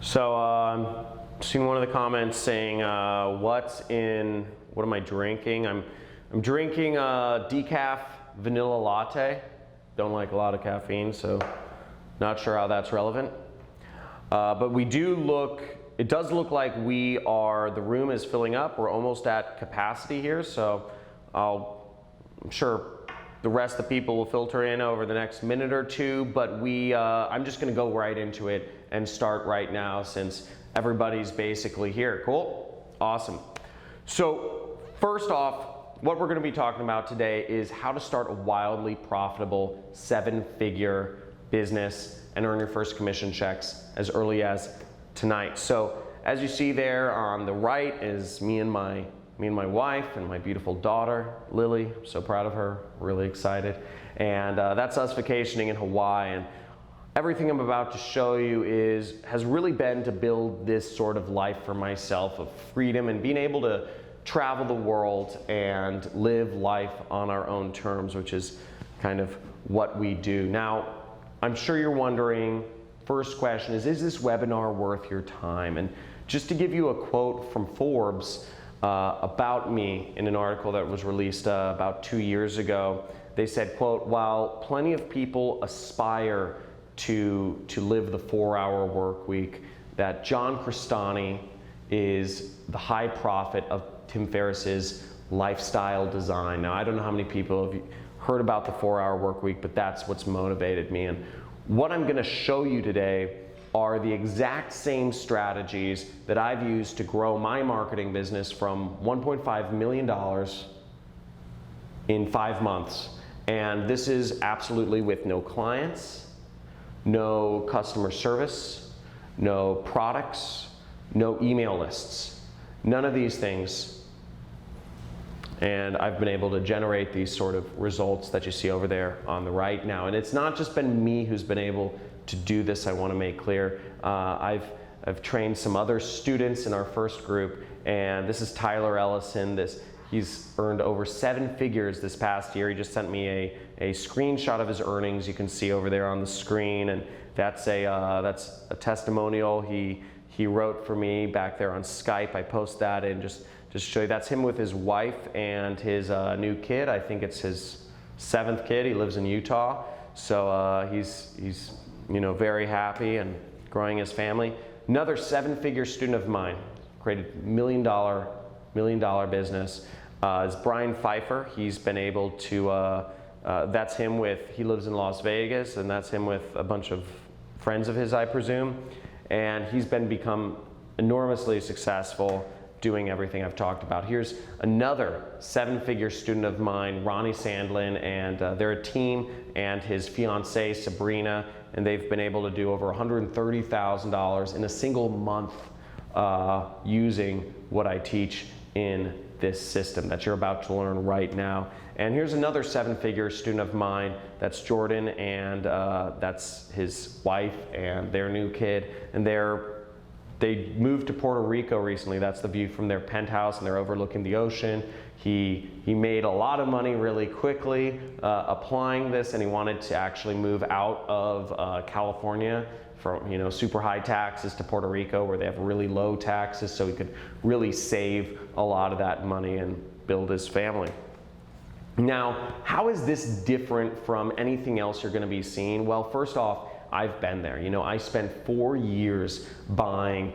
So seen one of the comments saying, what am I drinking? I'm drinking a decaf vanilla latte. Don't like a lot of caffeine, so not sure how that's relevant. But it does look like the room is filling up. We're almost at capacity here, so I'm sure the rest of the people will filter in over the next minute or two, but I'm just gonna go right into it and start right now since everybody's basically here. Cool? Awesome. So first off, what we're gonna be talking about today is how to start a wildly profitable 7-figure business and earn your first commission checks as early as tonight. So as you see there on the right is me and my wife and my beautiful daughter, Lily. I'm so proud of her, really excited. And that's us vacationing in Hawaii. And everything I'm about to show you has really been to build this sort of life for myself of freedom and being able to travel the world and live life on our own terms, which is kind of what we do. Now, I'm sure you're wondering, first question is this webinar worth your time? And just to give you a quote from Forbes, about me in an article that was released about 2 years ago. They said, quote, while plenty of people aspire to live the 4-hour work week, that John Crestani is the high prophet of Tim Ferriss's lifestyle design. Now, I don't know how many people have heard about the 4-hour work week, but that's what's motivated me. And what I'm gonna show you today are the exact same strategies that I've used to grow my marketing business from $1.5 million in 5 months. And this is absolutely with no clients, no customer service, no products, no email lists, none of these things. And I've been able to generate these sort of results that you see over there on the right now. And it's not just been me who's been able to do this, I want to make clear. I've trained some other students in our first group, and this is Tyler Ellison. He's earned over 7 figures this past year. He just sent me a screenshot of his earnings. You can see over there on the screen, and that's a testimonial he wrote for me back there on Skype. I post that in just to show you. That's him with his wife and his new kid. I think it's his 7th kid. He lives in Utah, so he's very happy and growing his family. Another 7-figure student of mine, created $1 million business, is Brian Pfeiffer. He's been able to, that's him he lives in Las Vegas, and that's him with a bunch of friends of his, I presume. And he's become enormously successful doing everything I've talked about. Here's another 7-figure student of mine, Ronnie Sandlin, and they're a team, and his fiancee, Sabrina, and they've been able to do over $130,000 in a single month using what I teach in this system that you're about to learn right now. And here's another 7-figure student of mine, that's Jordan, and that's his wife and their new kid, and they moved to Puerto Rico recently. That's the view from their penthouse, and they're overlooking the ocean. He made a lot of money really quickly applying this, and he wanted to actually move out of California from super high taxes to Puerto Rico where they have really low taxes, so he could really save a lot of that money and build his family. Now, how is this different from anything else you're going to be seeing? Well, first off, I've been there. I spent 4 years buying,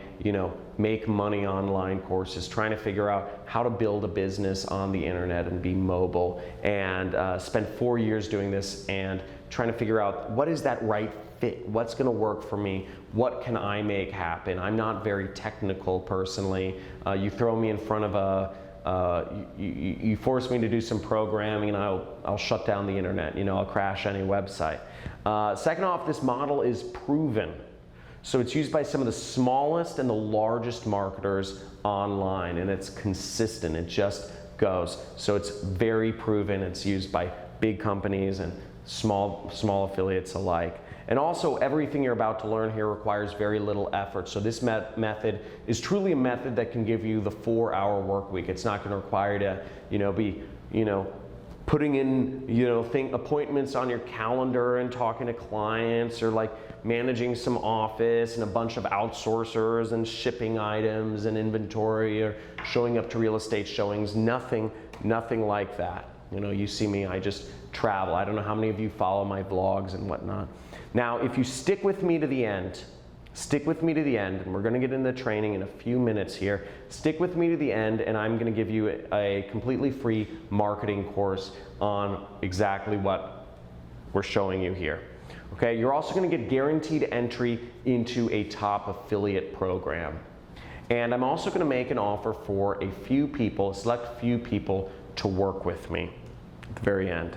make money online courses, trying to figure out how to build a business on the internet and be mobile, and spent 4 years doing this and trying to figure out what is that right fit, what's going to work for me, what can I make happen. I'm not very technical personally. You throw me in front of you force me to do some programming and I'll shut down the internet, I'll crash any website. Second off, this model is proven. So it's used by some of the smallest and the largest marketers online, and it's consistent, it just goes. So it's very proven, it's used by big companies and small affiliates alike. And also, everything you're about to learn here requires very little effort. So this method is truly a method that can give you the 4-hour work week. It's not going to require you to, be, putting in, appointments on your calendar and talking to clients, or like managing some office and a bunch of outsourcers and shipping items and inventory, or showing up to real estate showings. Nothing like that. You see me, I just travel. I don't know how many of you follow my vlogs and whatnot. Now, if you stick with me to the end, and we're gonna get into training in a few minutes here. Stick with me to the end, and I'm gonna give you a completely free marketing course on exactly what we're showing you here. Okay, you're also gonna get guaranteed entry into a top affiliate program. And I'm also gonna make an offer for a select few people to work with me at the very end.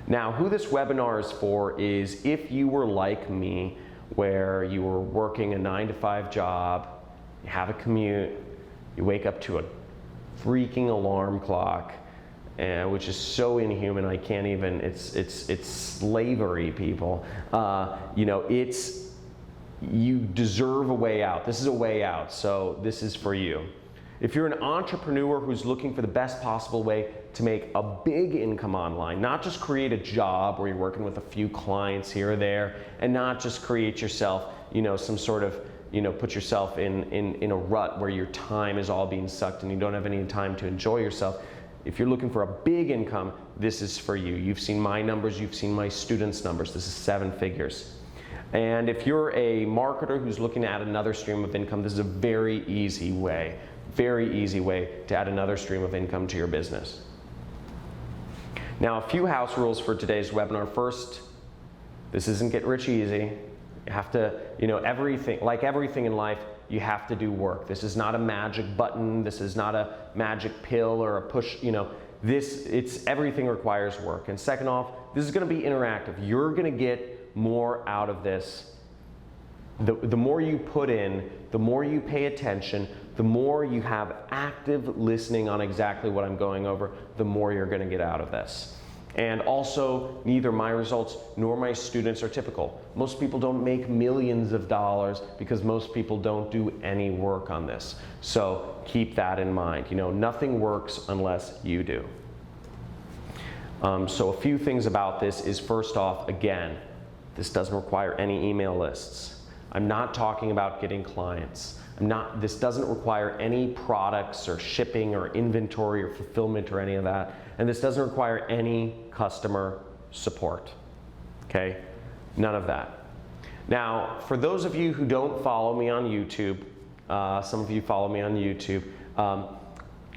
Now, who this webinar is for is if you were like me, where you were working a 9-to-5 job, you have a commute, you wake up to a freaking alarm clock, which is so inhuman. I can't even. It's slavery, people. You deserve a way out. This is a way out. So this is for you. If you're an entrepreneur who's looking for the best possible way to make a big income online, not just create a job where you're working with a few clients here or there, and not just create yourself, some sort of, put yourself in a rut where your time is all being sucked and you don't have any time to enjoy yourself. If you're looking for a big income, this is for you. You've seen my numbers, you've seen my students' numbers. This is 7 figures. And if you're a marketer who's looking to add another stream of income, this is a very easy way to add another stream of income to your business. Now, a few house rules for today's webinar. First, this isn't get rich easy. You have to, like everything in life, you have to do work. This is not a magic button. This is not a magic pill or a push, everything requires work. And second off, this is gonna be interactive. You're gonna get more out of this. The more you put in, the more you pay attention, the more you have active listening on exactly what I'm going over, the more you're gonna get out of this. And also, neither my results nor my students are typical. Most people don't make millions of dollars because most people don't do any work on this. So keep that in mind. Nothing works unless you do. So a few things about this is, first off, again, this doesn't require any email lists. I'm not talking about getting clients. This doesn't require any products or shipping or inventory or fulfillment or any of that. And this doesn't require any customer support, okay? None of that. Now, for those of you who don't follow me on YouTube, some of you follow me on YouTube,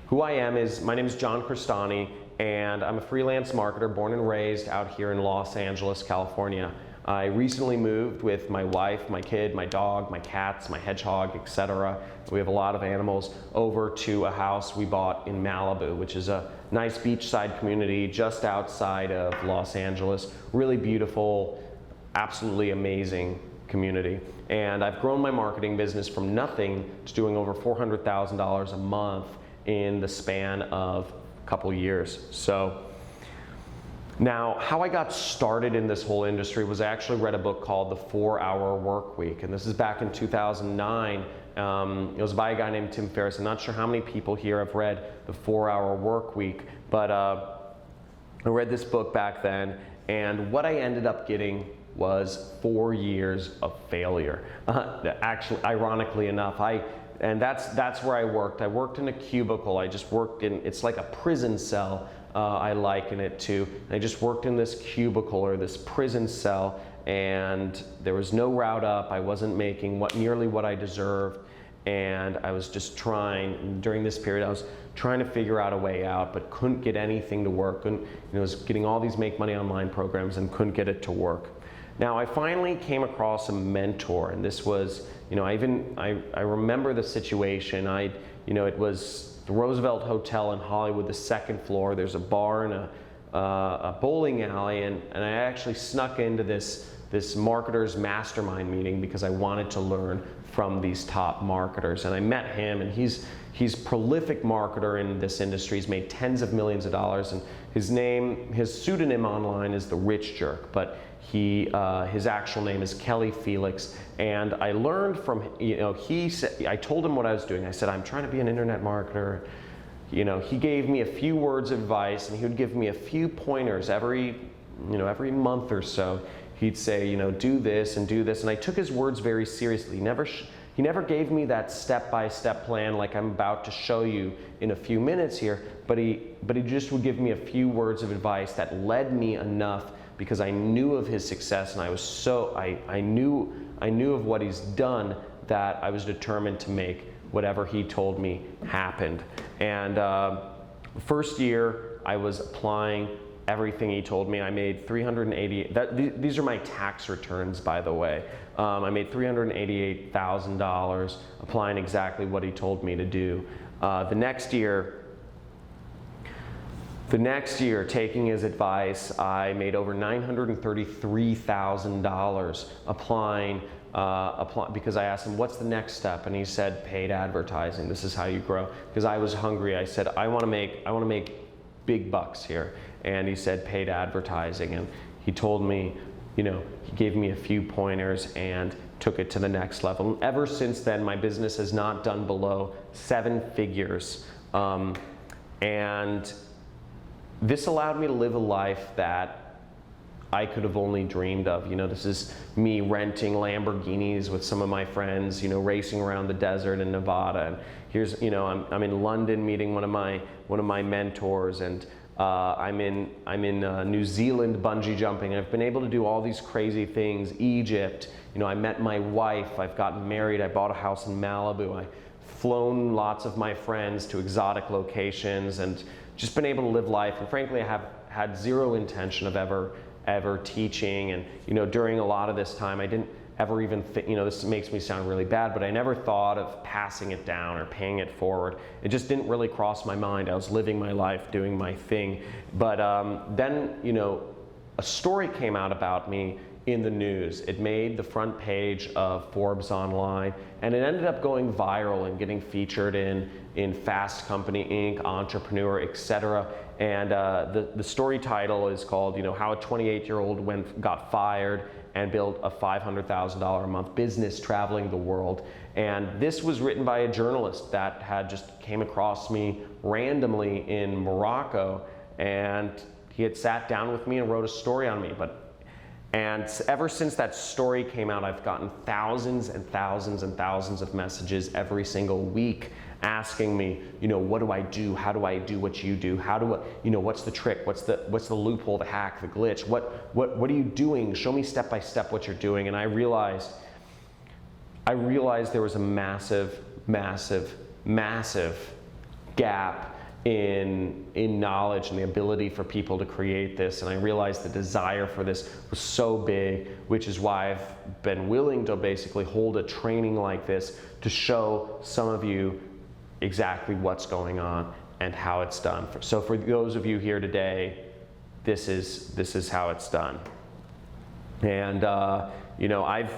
who I am is, my name is John Crestani, and I'm a freelance marketer born and raised out here in Los Angeles, California. I recently moved with my wife, my kid, my dog, my cats, my hedgehog, etc. We have a lot of animals over to a house we bought in Malibu, which is a nice beachside community just outside of Los Angeles. Really beautiful, absolutely amazing community. And I've grown my marketing business from nothing to doing over $400,000 a month in the span of a couple years. So. Now, how I got started in this whole industry was I actually read a book called The 4-Hour Work Week, and this is back in 2009. It was by a guy named Tim Ferriss. I'm not sure how many people here have read The 4-Hour Work Week, but I read this book back then, and what I ended up getting was 4 years of failure. Actually, ironically enough, and that's where I worked. I worked in a cubicle. I just worked in, it's like a prison cell. I liken it to. I just worked in this cubicle or this prison cell, and there was no route up. I wasn't making nearly what I deserved, and I was just trying. During this period, I was trying to figure out a way out, but couldn't get anything to work. I was getting all these make money online programs and couldn't get it to work. Now, I finally came across a mentor, and this was, I remember the situation. It was the Roosevelt Hotel in Hollywood, the 2nd floor. There's a bar and a bowling alley, and I actually snuck into this marketers mastermind meeting because I wanted to learn from these top marketers. And I met him, and he's prolific marketer in this industry. He's made tens of millions of dollars, and his pseudonym online is the Rich Jerk, but his actual name is Kelly Felix. And I learned from, I told him what I was doing. I said, I'm trying to be an internet marketer. he gave me a few words of advice, and he would give me a few pointers every month or so. He'd say, do this and do this, and I took his words very seriously. He never gave me that step-by-step plan like I'm about to show you in a few minutes here, but he just would give me a few words of advice that led me enough, because I knew of his success, and I knew of what he's done, that I was determined to make whatever he told me happened. And first year I was applying everything he told me. I made these are my tax returns, by the way. I made $388,000 applying exactly what he told me to do. The next year, taking his advice, I made over $933,000 applying because I asked him, what's the next step? And he said, paid advertising. This is how you grow. Because I was hungry. I said, I want to make big bucks here. And he said, paid advertising. And he told me, he gave me a few pointers and took it to the next level. And ever since then, my business has not done below 7 figures. And this allowed me to live a life that I could have only dreamed of. This is me renting Lamborghinis with some of my friends, racing around the desert in Nevada. And here's, I'm in London meeting one of my mentors, and I'm in New Zealand bungee jumping. I've been able to do all these crazy things. Egypt, I met my wife. I've gotten married. I bought a house in Malibu. I've flown lots of my friends to exotic locations, and just been able to live life. And frankly, I have had zero intention of ever teaching. And during a lot of this time, I didn't ever even think, this makes me sound really bad, but I never thought of passing it down or paying it forward. It just didn't really cross my mind. I was living my life, doing my thing. But then a story came out about me in the news. It made the front page of Forbes Online, and it ended up going viral and getting featured in Fast Company Inc., Entrepreneur, etc. And the story title is called, How a 28-year-old got fired and built a $500,000 a month business traveling the world. And this was written by a journalist that had just came across me randomly in Morocco, and he had sat down with me and wrote a story on me. And ever since that story came out, I've gotten thousands and thousands and thousands of messages every single week asking me, what do I do? How do I do what you do? How do I, what's the trick? What's the loophole, the hack, the glitch? What are you doing? Show me step by step what you're doing. And I realized there was a massive, massive, massive gap in knowledge and the ability for people to create this. And I realized the desire for this was so big, which is why I've been willing to basically hold a training like this to show some of you exactly what's going on and how it's done. So for those of you here today, this is how it's done. And I've,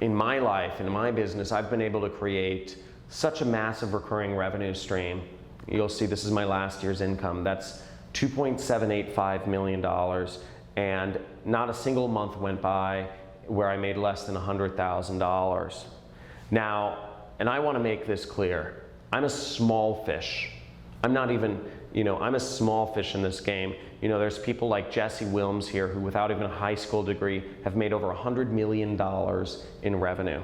in my life, in my business, I've been able to create such a massive recurring revenue stream. You'll see this is my last year's income. That's $2.785 million, and not a single month went by where I made less than $100,000. Now, and I want to make this clear, I'm a small fish. I'm not even, I'm a small fish in this game. There's people like Jesse Wilms here who, without even a high school degree, have made over $100 million in revenue.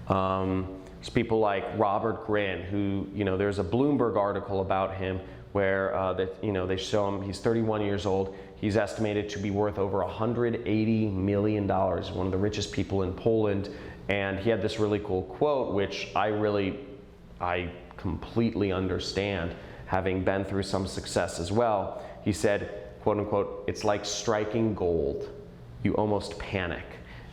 There's people like Robert Grin, who, there's a Bloomberg article about him where they show him, he's 31 years old. He's estimated to be worth over $180 million, one of the richest people in Poland. And he had this really cool quote, which I completely understand, having been through some success as well. He said, quote unquote, "It's like striking gold. You almost panic."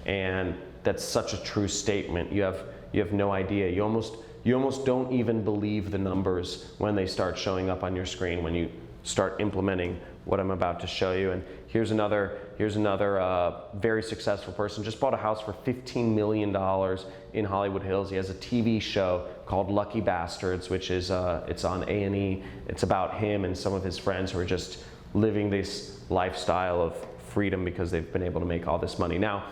And that's such a true statement. You have no idea. You almost don't even believe the numbers when they start showing up on your screen when you start implementing what I'm about to show you. And here's another very successful person. Just bought a house for $15 million in Hollywood Hills. He has a TV show called Lucky Bastards, which is it's on A&E. It's about him and some of his friends who are just living this lifestyle of freedom because they've been able to make all this money. Now,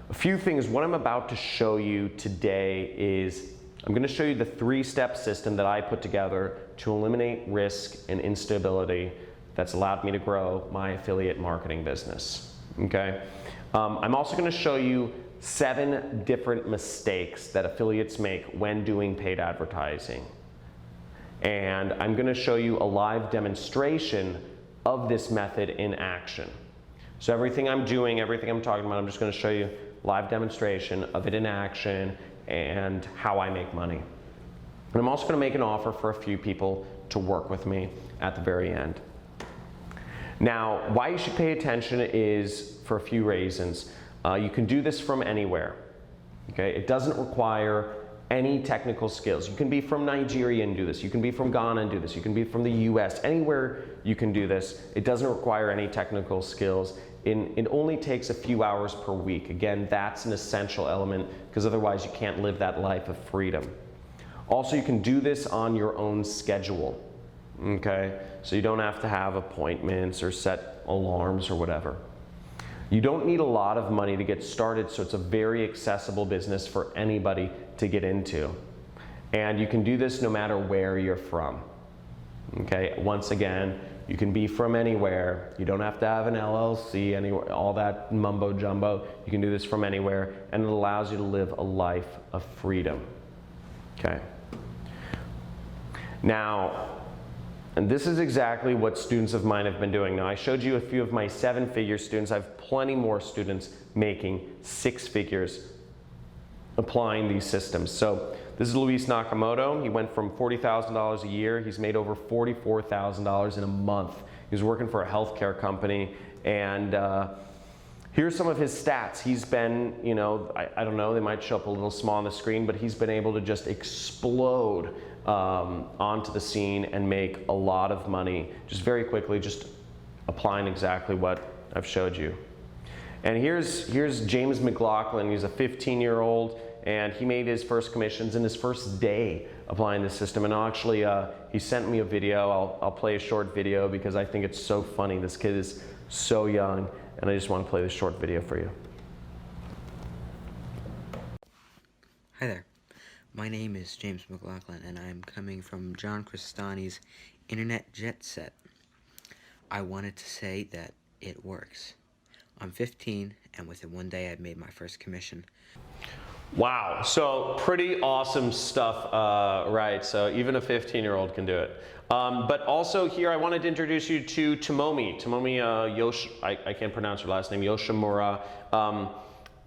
a few things. What I'm about to show you today is I'm going to show you the 3-step system that I put together to eliminate risk and instability that's allowed me to grow my affiliate marketing business. Okay? I'm also going to show you 7 different mistakes that affiliates make when doing paid advertising. And I'm going to show you a live demonstration of this method in action. So everything I'm doing, everything I'm talking about, I'm just going to show you live demonstration of it in action and how I make money. And I'm also going to make an offer for a few people to work with me at the very end. Now, why you should pay attention is for a few reasons. You can do this from anywhere. Okay? It doesn't require any technical skills. You can be from Nigeria and do this. You can be from Ghana and do this. You can be from the US. Anywhere you can do this. It doesn't require any technical skills. It only takes a few hours per week. Again, that's an essential element because otherwise you can't live that life of freedom. Also, you can do this on your own schedule. Okay? So you don't have to have appointments or set alarms or whatever. You don't need a lot of money to get started, so it's a very accessible business for anybody to get into. And you can do this no matter where you're from. Okay, once again, you can be from anywhere. You don't have to have an LLC, anywhere, all that mumbo jumbo. You can do this from anywhere, and it allows you to live a life of freedom. Okay. Now, and this is exactly what students of mine have been doing. Now, I showed you a few of my 7-figure students. I have plenty more students making 6 figures applying these systems. So this is Luis Nakamoto. He went from $40,000 a year. He's made over $44,000 in a month. He was working for a healthcare company, and here's some of his stats. He's been, you know, I don't know, they might show up a little small on the screen, but he's been able to just explode onto the scene and make a lot of money just very quickly, just applying exactly what I've showed you. And here's James McLaughlin. He's a 15-year-old, and he made his first commissions in his first day applying this system. And actually, he sent me a video. I'll play a short video because I think it's so funny. This kid is so young, and I just want to play this short video for you. Hi there. My name is James McLaughlin, and I'm coming from John Crestani's Internet Jet Set. I wanted to say that it works. I'm 15, and within one day I've made my first commission. Wow, so pretty awesome stuff, right? So even a 15-year-old can do it. But also here I wanted to introduce you to Tomomi I can't pronounce her last name, Yoshimura.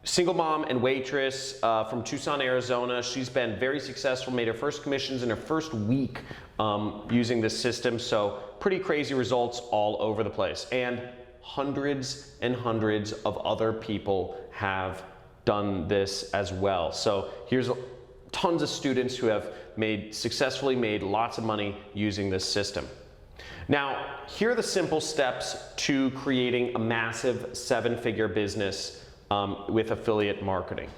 Single mom and waitress from Tucson, Arizona. She's been very successful, made her first commissions in her first week using this system. So pretty crazy results all over the place. And hundreds and hundreds of other people have done this as well. So here's tons of students who have successfully made lots of money using this system. Now, here are the simple steps to creating a massive 7-figure business with affiliate marketing.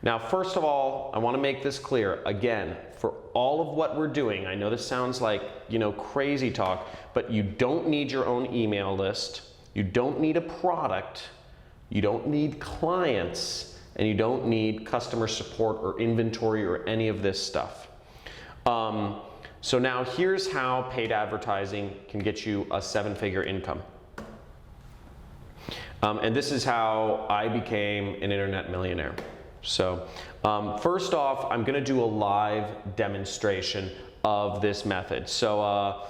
Now, first of all, I want to make this clear. Again, for all of what we're doing, I know this sounds like, you know, crazy talk, but you don't need your own email list. You don't need a product. You don't need clients, and you don't need customer support or inventory or any of this stuff. So now here's how paid advertising can get you a 7-figure income. And this is how I became an internet millionaire. So first off, I'm going to do a live demonstration of this method. So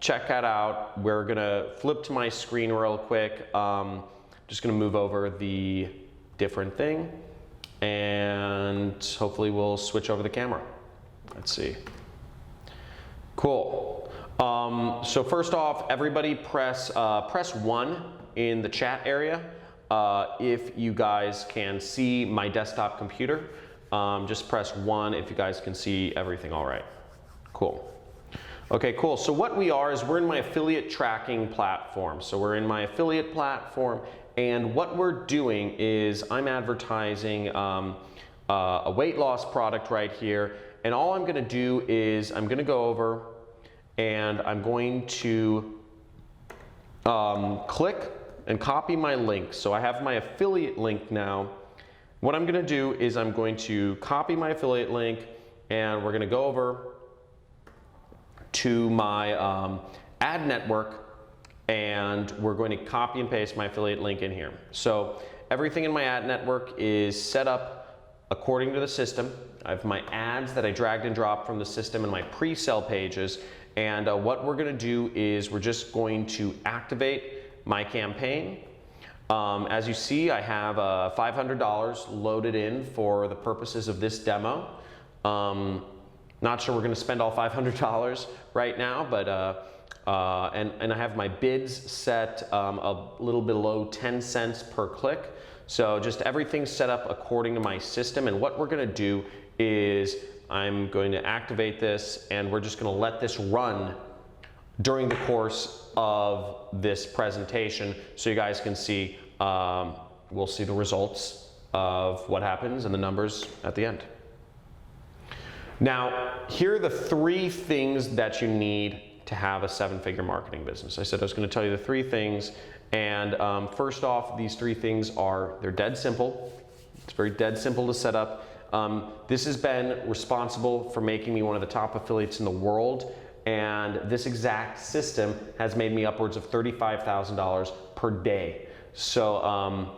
check that out. We're going to flip to my screen real quick. Just going to move over the different thing, and hopefully we'll switch over the camera. Let's see. Cool. So first off, everybody press 1 in the chat area if you guys can see my desktop computer. Just press 1 if you guys can see everything all right. Cool. Okay, cool. So what we are is we're in my affiliate tracking platform. So we're in my affiliate platform, and what we're doing is I'm advertising a weight loss product right here. And all I'm going to do is I'm going to go over and I'm going to click and copy my link. So I have my affiliate link now, What I'm going to do is I'm going to copy my affiliate link, and we're going to go over to my ad network, and we're going to copy and paste my affiliate link in here. So everything in my ad network is set up according to the system. I have my ads that I dragged and dropped from the system and my pre-sale pages. And what we're going to do is we're just going to activate my campaign. As you see, I have $500 loaded in for the purposes of this demo. Not sure we're going to spend all $500 right now, but and I have my bids set a little below 10 cents per click. So just everything's set up according to my system. And what we're going to do is I'm going to activate this, and we're just going to let this run during the course of this presentation, so you guys can see, we'll see the results of what happens and the numbers at the end. Now, here are the 3 things that you need to have a 7-figure marketing business. I said I was going to tell you the 3 things, and first off, these 3 things they're dead simple. It's very dead simple to set up. This has been responsible for making me one of the top affiliates in the world, and this exact system has made me upwards of $35,000 per day. So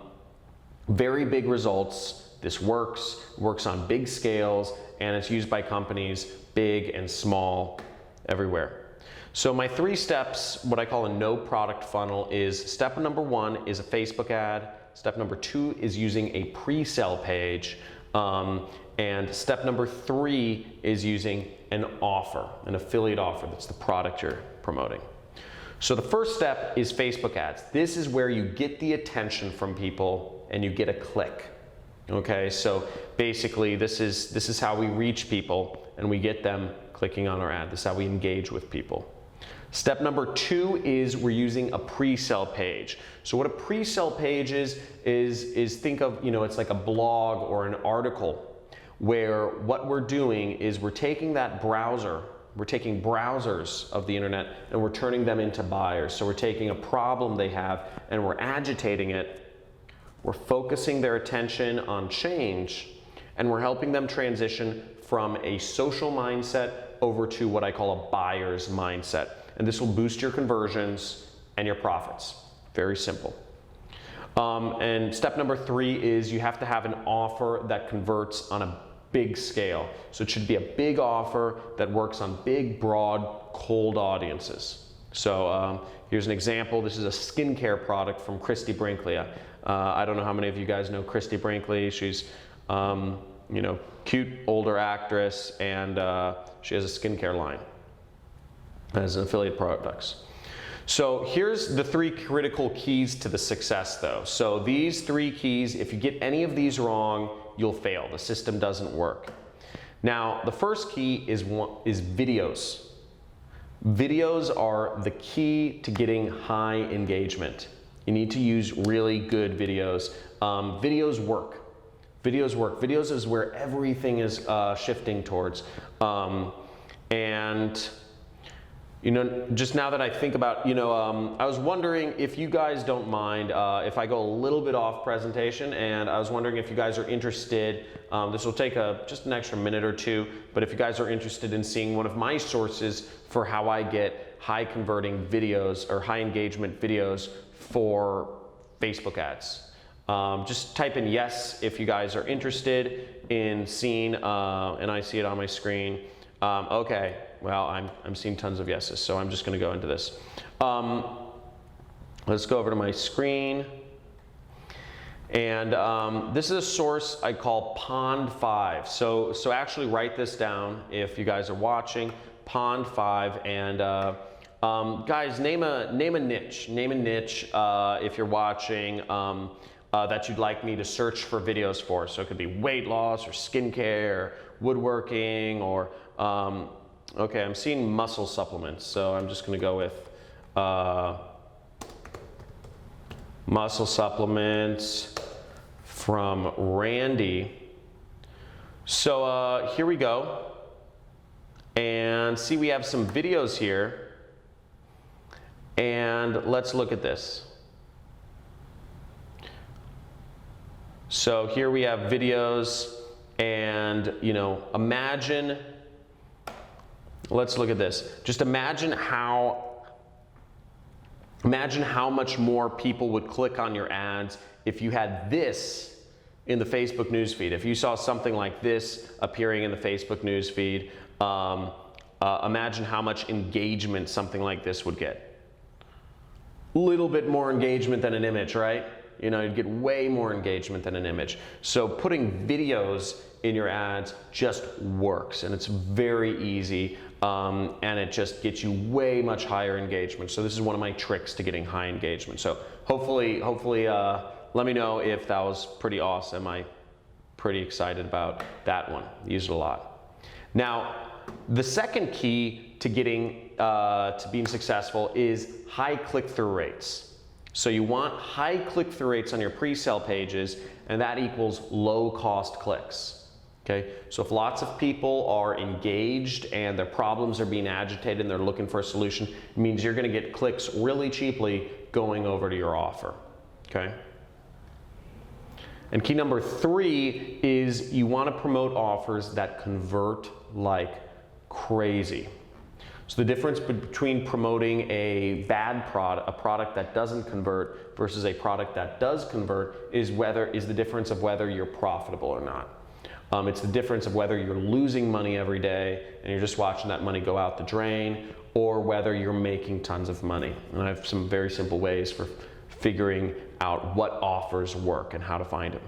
very big results. This works on big scales, and it's used by companies big and small everywhere. So my 3 steps, what I call a no product funnel, is step number 1 is a Facebook ad. Step number 2 is using a pre-sale page. And step number 3 is using an offer, an affiliate offer. That's the product you're promoting. So the first step is Facebook ads. This is where you get the attention from people and you get a click. Okay, so basically this is how we reach people and we get them clicking on our ad. This is how we engage with people. Step number 2 is we're using a pre-sale page. So what a pre-sale page is think of, it's like a blog or an article, where what we're doing is we're taking that browser, we're taking browsers of the internet and we're turning them into buyers. So we're taking a problem they have and we're agitating it. We're focusing their attention on change, and we're helping them transition from a social mindset over to what I call a buyer's mindset. And this will boost your conversions and your profits. Very simple. And step number 3 is you have to have an offer that converts on a big scale. So it should be a big offer that works on big, broad, cold audiences. So here's an example. This is a skincare product from Christy Brinkley. I don't know how many of you guys know Christy Brinkley. She's cute older actress, and she has a skincare line as an affiliate products. So here's the 3 critical keys to the success though. So these 3 keys, if you get any of these wrong, you'll fail. The system doesn't work. Now, the first key is videos. Videos are the key to getting high engagement. You need to use really good videos. Videos work. Videos work. Videos is where everything is shifting towards. Just now that I think about, I was wondering if you guys don't mind if I go a little bit off presentation, and I was wondering if you guys are interested, this will take just an extra minute or 2, but if you guys are interested in seeing one of my sources for how I get high converting videos or high engagement videos for Facebook ads. Just type in yes if you guys are interested in seeing, and I see it on my screen. Okay. Well, I'm seeing tons of yeses, so I'm just going to go into this. Let's go over to my screen. And this is a source I call Pond 5. So actually write this down if you guys are watching. Pond 5. And guys, name a niche. Name a niche if you're watching that you'd like me to search for videos for. So it could be weight loss or skincare, or woodworking, or okay, I'm seeing muscle supplements, so I'm just going to go with muscle supplements from Randy. So here we go. And see, we have some videos here. And let's look at this. So here we have videos, and imagine, let's look at this. Just imagine how much more people would click on your ads if you had this in the Facebook newsfeed. If you saw something like this appearing in the Facebook newsfeed, imagine how much engagement something like this would get. A little bit more engagement than an image, right? You'd get way more engagement than an image. So putting videos in your ads just works, and it's very easy, and it just gets you way much higher engagement. So this is one of my tricks to getting high engagement. So hopefully, let me know if that was pretty awesome. I'm pretty excited about that one. Use it a lot. Now, the second key to getting to being successful is high click-through rates. So you want high click-through rates on your pre-sale pages, and that equals low-cost clicks. Okay, so if lots of people are engaged and their problems are being agitated and they're looking for a solution, it means you're going to get clicks really cheaply going over to your offer. Okay. And key number 3 is you want to promote offers that convert like crazy. So the difference between promoting a bad product, a product that doesn't convert, versus a product that does convert is the difference of whether you're profitable or not. It's the difference of whether you're losing money every day and you're just watching that money go out the drain, or whether you're making tons of money. And I have some very simple ways for figuring out what offers work and how to find them.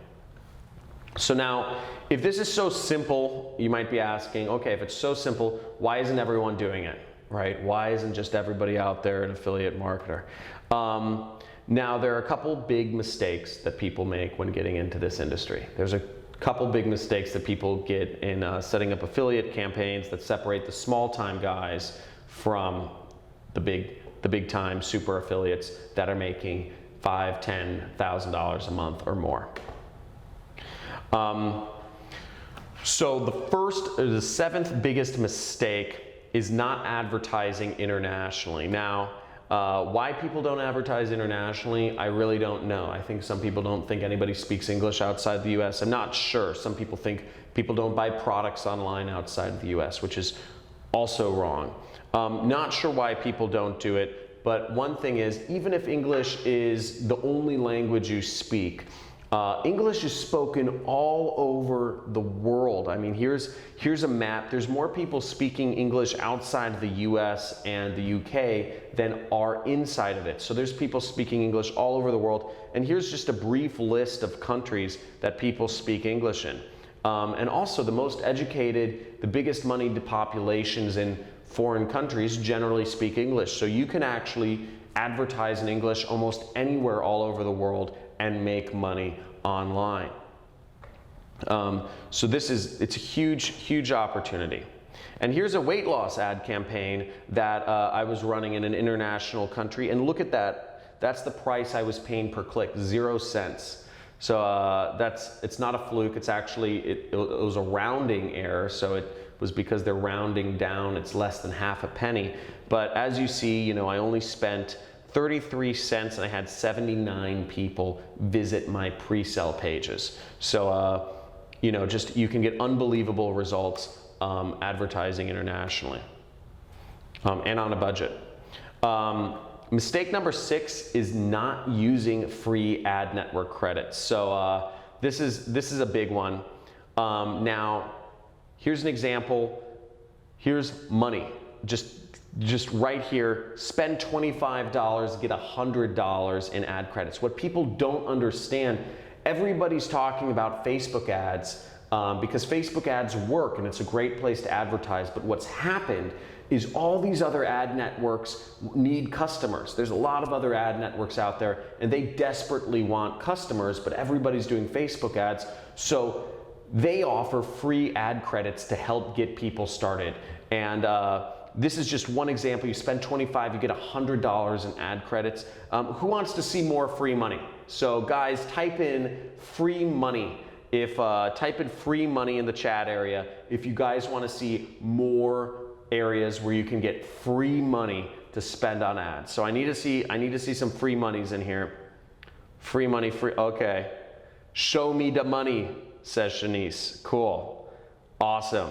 So now, if this is so simple, you might be asking, okay, if it's so simple, why isn't everyone doing it, right? Why isn't just everybody out there an affiliate marketer? Now, there are a couple big mistakes that people make when getting into this industry. There's a couple big mistakes that people get in setting up affiliate campaigns that separate the small-time guys from the big-time super affiliates that are making $5,000, $10,000 a month or more. So the seventh biggest mistake is not advertising internationally. Now, why people don't advertise internationally, I really don't know. I think some people don't think anybody speaks English outside the US. I'm not sure. Some people think people don't buy products online outside the US, which is also wrong. Not sure why people don't do it, but one thing is, even if English is the only language you speak, English is spoken all over the world. I mean, here's a map. There's more people speaking English outside of the US and the UK than are inside of it. So there's people speaking English all over the world. And here's just a brief list of countries that people speak English in. And also the most educated, the biggest moneyed populations in foreign countries generally speak English. So you can actually advertise in English almost anywhere all over the world and make money online. So it's a huge opportunity. And here's a weight loss ad campaign that I was running in an international country, and look at that. That's the price I was paying per click, 0 cents. So it's not a fluke. It's actually, it was a rounding error. So it was because they're rounding down. It's less than half a penny. But as you see, I only spent 33 cents and I had 79 people visit my pre-sale pages. So, you can get unbelievable results advertising internationally and on a budget. Mistake number 6 is not using free ad network credits. So this is a big one. Now, here's an example. Here's money. Just right here, spend $25, get $100 in ad credits. What people don't understand, everybody's talking about Facebook ads because Facebook ads work and it's a great place to advertise. But what's happened is all these other ad networks need customers. There's a lot of other ad networks out there and they desperately want customers, but everybody's doing Facebook ads. So they offer free ad credits to help get people started. And this is just one example. You spend $25, you get $100 in ad credits. Who wants to see more free money? So guys, type in free money. Type in free money in the chat area if you guys want to see more areas where you can get free money to spend on ads. So I need to see some free monies in here. Free money, okay. Show me the money, says Shanice. Cool. Awesome.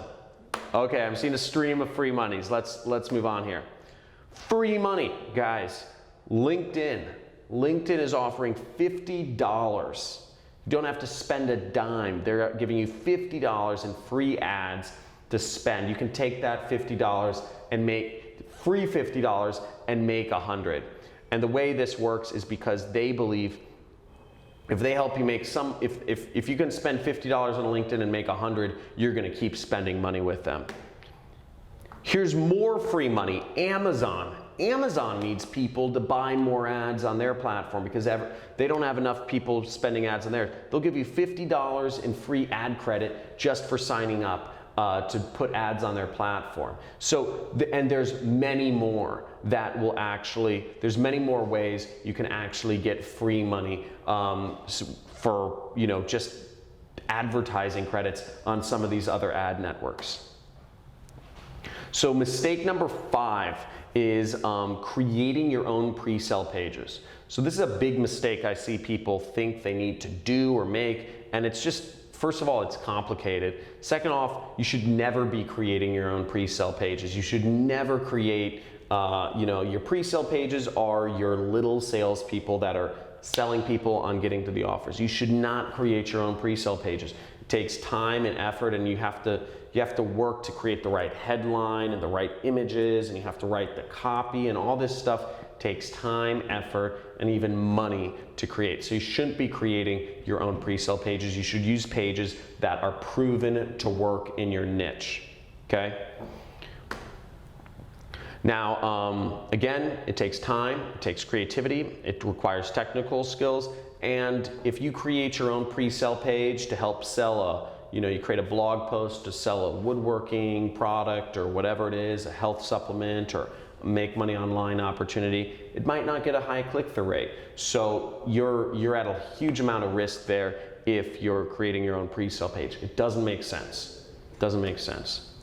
Okay, I'm seeing a stream of free monies. Let's move on here. Free money, guys. LinkedIn. LinkedIn is offering $50. You don't have to spend a dime. They're giving you $50 in free ads to spend. You can take that $50 and make free $50 and make $100. And the way this works is because they believe if they help you make some, if you can spend $50 on LinkedIn and make $100, you're gonna keep spending money with them. Here's more free money, Amazon. Amazon needs people to buy more ads on their platform because they don't have enough people spending ads on theirs. They'll give you $50 in free ad credit just for signing up to put ads on their platform. So, and there's many more that will actually, there's many more ways you can actually get free money for, you know, just advertising credits on some of these other ad networks. So mistake number 5 is creating your own pre-sale pages. So this is a big mistake I see people think they need to do or make, and it's just, first of all, it's complicated. Second off, you should never be creating your own pre-sale pages. You should never create, you know, your pre-sale pages are your little salespeople that are selling people on getting to the offers. You should not create your own pre-sale pages. It takes time and effort, and you have to work to create the right headline and the right images, and you have to write the copy, and all this stuff takes time, effort, and even money to create. So you shouldn't be creating your own pre-sale pages. You should use pages that are proven to work in your niche, okay? Now, again, it takes time, it takes creativity, it requires technical skills, and if you create your own pre-sale page to help sell you create a blog post to sell a woodworking product or whatever it is, a health supplement or make money online opportunity, it might not get a high click-through rate. So you're at a huge amount of risk there if you're creating your own pre-sale page. It doesn't make sense. It doesn't make sense.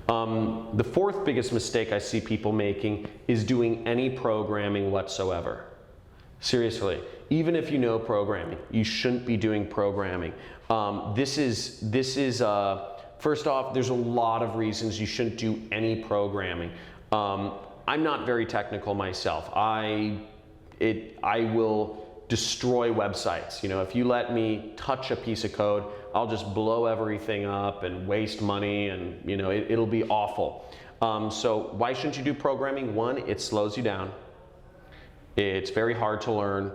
The fourth biggest mistake I see people making is doing any programming whatsoever. Seriously, even if you know programming, you shouldn't be doing programming. This is first off, there's a lot of reasons you shouldn't do any programming. I'm not very technical myself. I will destroy websites. You know, if you let me touch a piece of code, I'll just blow everything up and waste money, and you know, it'll be awful. So why shouldn't you do programming? One, it slows you down. It's very hard to learn.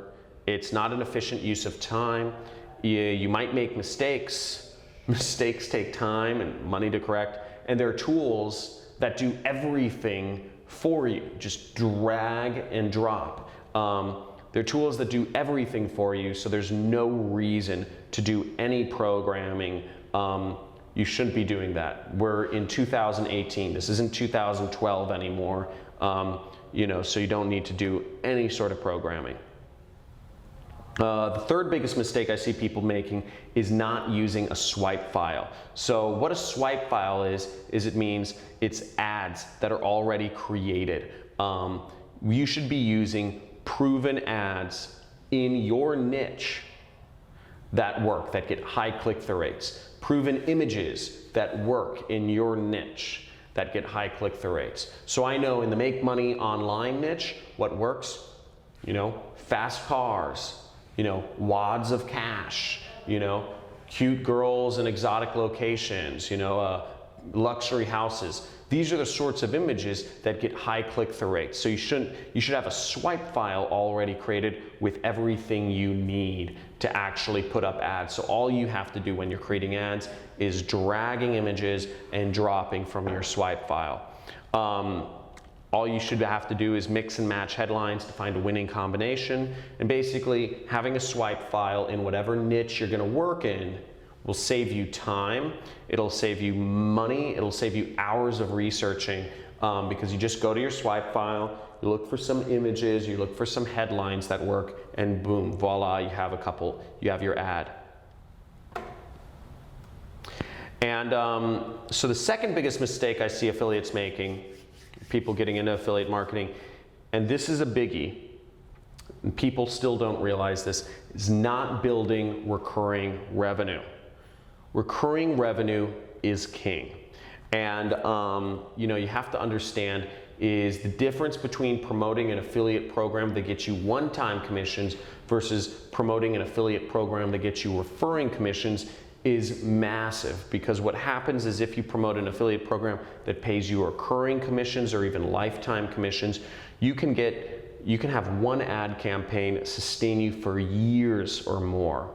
It's not an efficient use of time. You might make mistakes. Mistakes take time and money to correct. And there are tools that do everything for you. Just drag and drop. There are tools that do everything for you, so there's no reason to do any programming. You shouldn't be doing that. We're in 2018. This isn't 2012 anymore. You know, so you don't need to do any sort of programming. The third biggest mistake I see people making is not using a swipe file. So what a swipe file is it means it's ads that are already created. You should be using proven ads in your niche that work, that get high click-through rates. Proven images that work in your niche that get high click-through rates. So I know in the make money online niche, what works, you know, fast cars, you know, wads of cash, you know, cute girls in exotic locations, you know, luxury houses. These are the sorts of images that get high click-through rates. So you should have a swipe file already created with everything you need to actually put up ads. So all you have to do when you're creating ads is dragging images and dropping from your swipe file. All you should have to do is mix and match headlines to find a winning combination. And basically having a swipe file in whatever niche you're gonna work in will save you time, it'll save you money, it'll save you hours of researching because you just go to your swipe file, you look for some images, you look for some headlines that work, and boom, voila, you have your ad. And so the second biggest mistake I see affiliates making, people getting into affiliate marketing, and this is a biggie, and people still don't realize this, is not building recurring revenue. Recurring revenue is king. And you have to understand is the difference between promoting an affiliate program that gets you one-time commissions versus promoting an affiliate program that gets you referring commissions is massive, because what happens is if you promote an affiliate program that pays you recurring commissions or even lifetime commissions, you can have one ad campaign sustain you for years or more.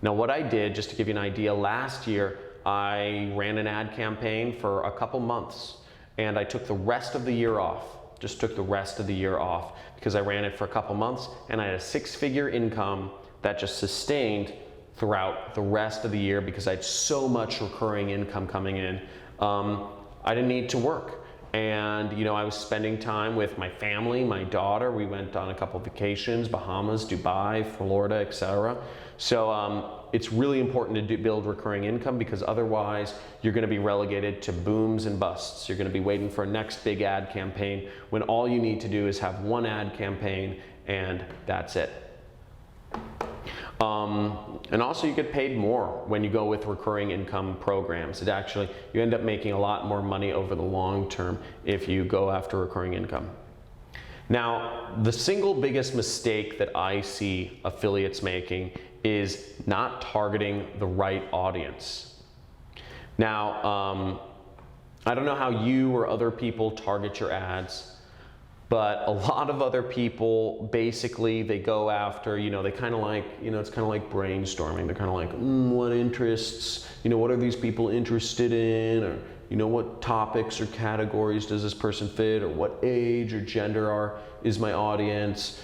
Now what I did, just to give you an idea, last year I ran an ad campaign for a couple months and I took the rest of the year off, just took the rest of the year off because I ran it for a couple months and I had a 6-figure income that just sustained throughout the rest of the year because I had so much recurring income coming in. I didn't need to work. And I was spending time with my family, my daughter. We went on a couple vacations, Bahamas, Dubai, Florida, etc. So it's really important to build recurring income, because otherwise you're going to be relegated to booms and busts. You're going to be waiting for a next big ad campaign when all you need to do is have one ad campaign and that's it. And also you get paid more when you go with recurring income programs. You end up making a lot more money over the long term if you go after recurring income. Now, the single biggest mistake that I see affiliates making is not targeting the right audience. Now, I don't know how you or other people target your ads, but a lot of other people, basically, they go after, they kind of like, it's kind of like brainstorming. They're kind of like, what interests, what are these people interested in? Or, what topics or categories does this person fit? Or what age or gender is my audience?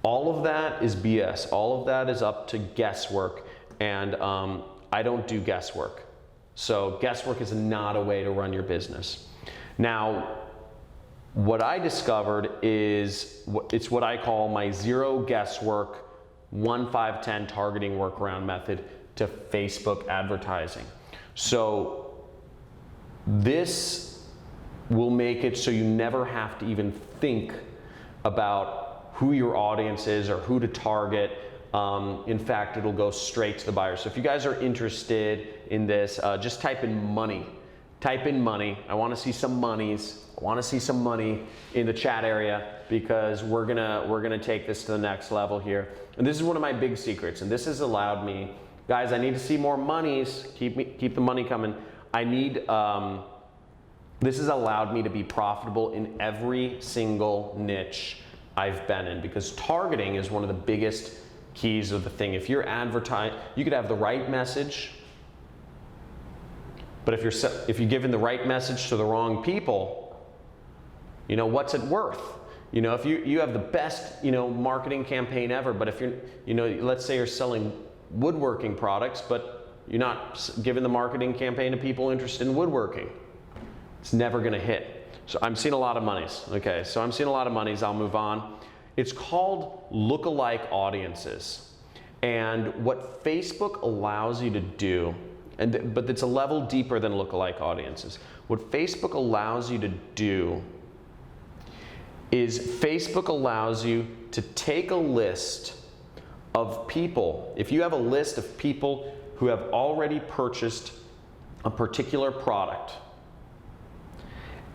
All of that is BS. All of that is up to guesswork. And I don't do guesswork. So guesswork is not a way to run your business. Now, what I discovered is, it's what I call my 0 guesswork, 1-5-10 targeting workaround method to Facebook advertising. So this will make it so you never have to even think about who your audience is or who to target. In fact, it'll go straight to the buyer. So if you guys are interested in this, just type in money. Type in money. I want to see some monies. I want to see some money in the chat area, because we're gonna take this to the next level here. And this is one of my big secrets, and this has allowed me, guys, I need to see more monies. Keep the money coming. This has allowed me to be profitable in every single niche I've been in, because targeting is one of the biggest keys of the thing. If you're advertising, you could have the right message, but if you're giving the right message to the wrong people, what's it worth? If you have the best, marketing campaign ever, but if let's say you're selling woodworking products, but you're not giving the marketing campaign to people interested in woodworking, it's never going to hit. So I'm seeing a lot of monies. Okay, so I'm seeing a lot of monies. I'll move on. It's called lookalike audiences. And what Facebook allows you to do, but it's a level deeper than lookalike audiences. What Facebook allows you to do is Facebook allows you to take a list of people. If you have a list of people who have already purchased a particular product,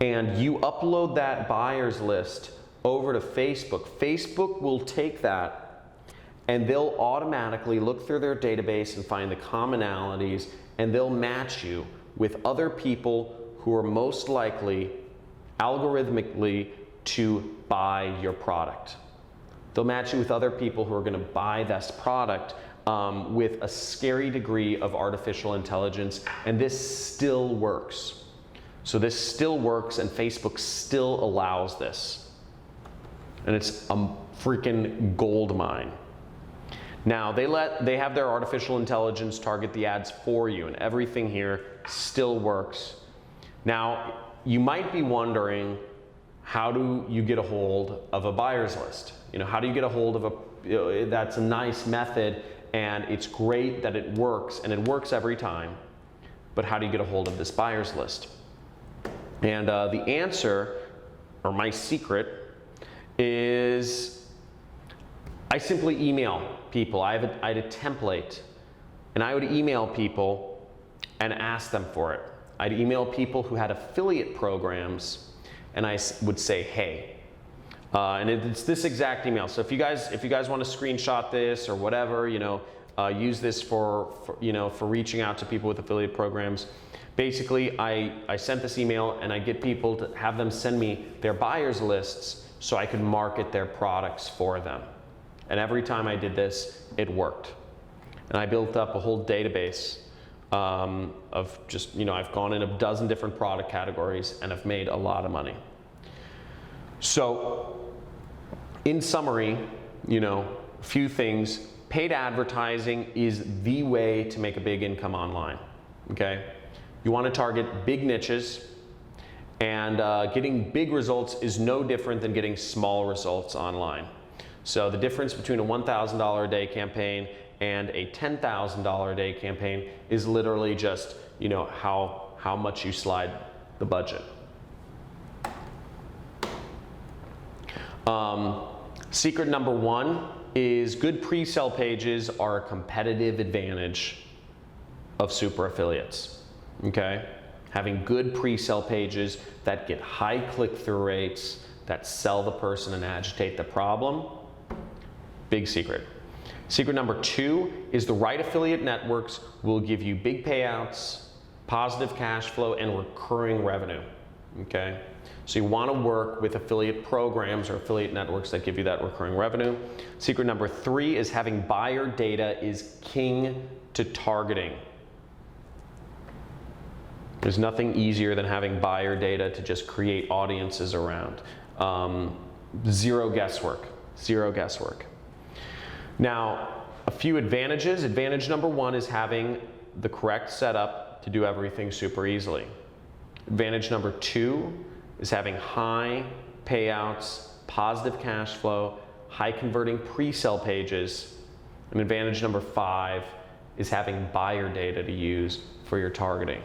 and you upload that buyer's list over to Facebook, Facebook will take that and they'll automatically look through their database and find the commonalities, and they'll match you with other people who are most likely algorithmically to buy your product. They'll match you with other people who are going to buy this product with a scary degree of artificial intelligence, and this still works. So this still works, and Facebook still allows this. And it's a freaking gold mine. Now, they have their artificial intelligence target the ads for you, and everything here still works. Now, you might be wondering, how do you get a hold of a buyer's list? How do you get a hold of that's a nice method, and it's great that it works, and it works every time, but how do you get a hold of this buyer's list? And the answer, or my secret, is I simply email people. I had a template, and I would email people and ask them for it. I'd email people who had affiliate programs, and I would say, hey. And it's this exact email. So if you guys want to screenshot this or whatever, use this for reaching out to people with affiliate programs. Basically, I sent this email, and I get people to have them send me their buyers lists so I could market their products for them. And every time I did this, it worked. And I built up a whole database of just, I've gone in a dozen different product categories, and I've made a lot of money. So, in summary, a few things. Paid advertising is the way to make a big income online, okay? You want to target big niches, and getting big results is no different than getting small results online. So the difference between a $1,000 a day campaign and a $10,000 a day campaign is literally just, how much you slide the budget. Secret number one is good pre-sale pages are a competitive advantage of super affiliates, okay? Having good pre-sale pages that get high click-through rates, that sell the person and agitate the problem, big secret. Secret number two is the right affiliate networks will give you big payouts, positive cash flow, and recurring revenue, okay? So you want to work with affiliate programs or affiliate networks that give you that recurring revenue. Secret number three is having buyer data is king to targeting. There's nothing easier than having buyer data to just create audiences around. Zero guesswork, zero guesswork. Now, a few advantages. Advantage number one is having the correct setup to do everything super easily. Advantage number two is having high payouts, positive cash flow, high converting pre-sale pages. And advantage number five is having buyer data to use for your targeting.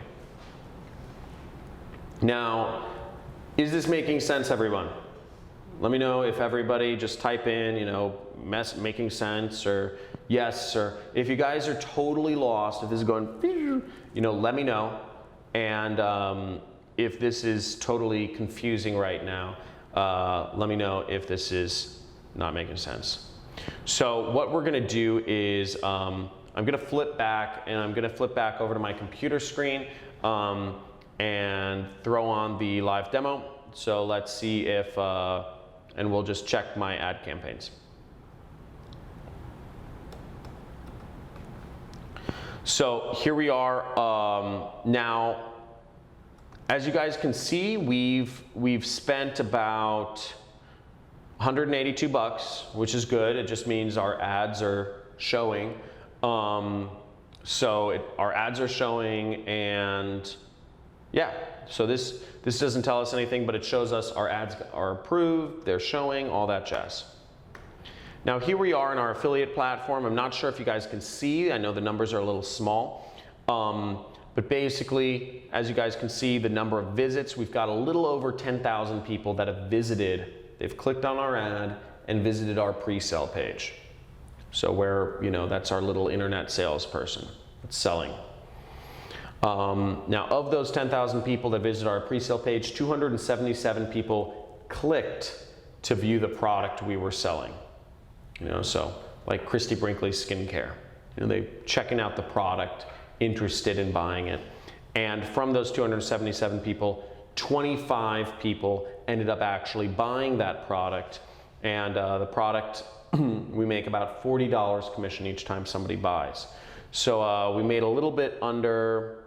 Now, is this making sense, everyone? Let me know if everybody just type in, making sense, or yes, or if you guys are totally lost, if this is going, let me know. And if this is totally confusing right now, let me know if this is not making sense. So what we're gonna do is I'm gonna flip back, and I'm gonna flip back over to my computer screen and throw on the live demo. So let's see if, and we'll just check my ad campaigns. So here we are now. As you guys can see, we've spent about 182 bucks, which is good. It just means our ads are showing. Our ads are showing, and yeah. So this doesn't tell us anything, but it shows us our ads are approved, they're showing, all that jazz. Now here we are in our affiliate platform. I'm not sure if you guys can see. I know the numbers are a little small. But basically, as you guys can see, the number of visits, we've got a little over 10,000 people that have visited. They've clicked on our ad and visited our pre-sale page. So that's our little internet salesperson that's selling. Now, of those 10,000 people that visited our pre-sale page, 277 people clicked to view the product we were selling. So like Christy Brinkley Skincare, they checking out the product, interested in buying it. And from those 277 people, 25 people ended up actually buying that product. And the product, we make about $40 commission each time somebody buys. So we made a little bit under,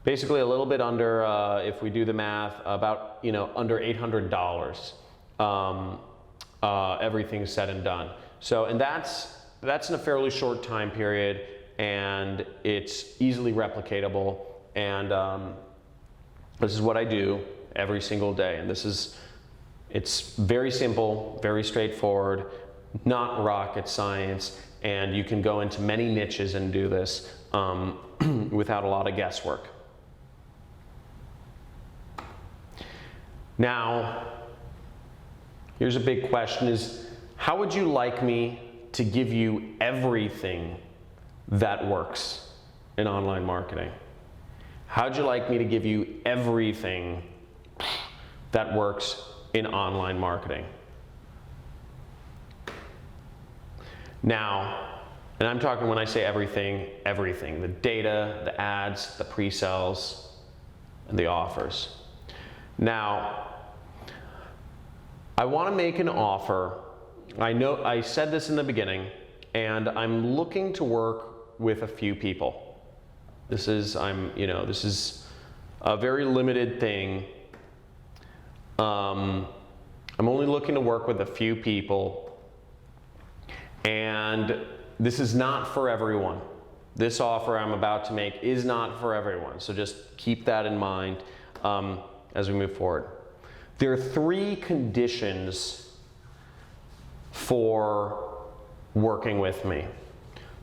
basically a little bit under, if we do the math, about under $800. Everything said and done. So, and that's in a fairly short time period, and it's easily replicatable. And this is what I do every single day. And it's very simple, very straightforward, not rocket science, and you can go into many niches and do this without a lot of guesswork. Now, here's a big question: is How would you like me to give you everything that works in online marketing? How'd you like me to give you everything that works in online marketing? Now, and I'm talking, when I say everything, everything. The data, the ads, the pre-sales, and the offers. Now, I want to make an offer. I know I said this in the beginning, and I'm looking to work with a few people. This is a very limited thing. I'm only looking to work with a few people, and this is not for everyone. This offer I'm about to make is not for everyone, so just keep that in mind as we move forward. There are 3 conditions for working with me.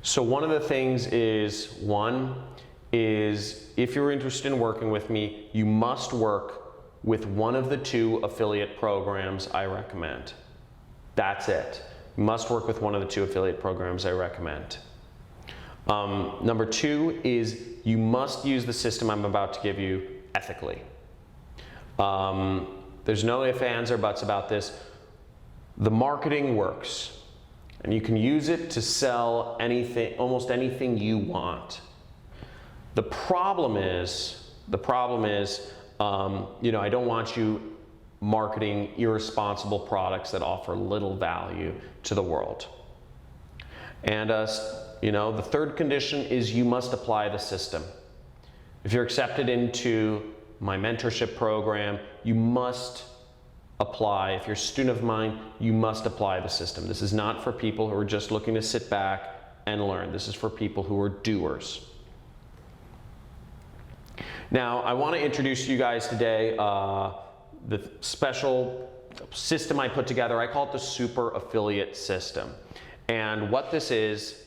So one of the things is, if you're interested in working with me, you must work with one of the 2 affiliate programs I recommend. That's it. You must work with one of the 2 affiliate programs I recommend. Number 2 is you must use the system I'm about to give you ethically. There's no ifs, ands, or buts about this. The marketing works, and you can use it to sell anything, almost anything you want. The problem is, I don't want you marketing irresponsible products that offer little value to the world. And the third condition is you must apply the system. If you're accepted into my mentorship program, you must apply. If you're a student of mine, you must apply the system. This is not for people who are just looking to sit back and learn. This is for people who are doers. Now, I want to introduce you guys today the special system I put together. I call it the Super Affiliate System. And what this is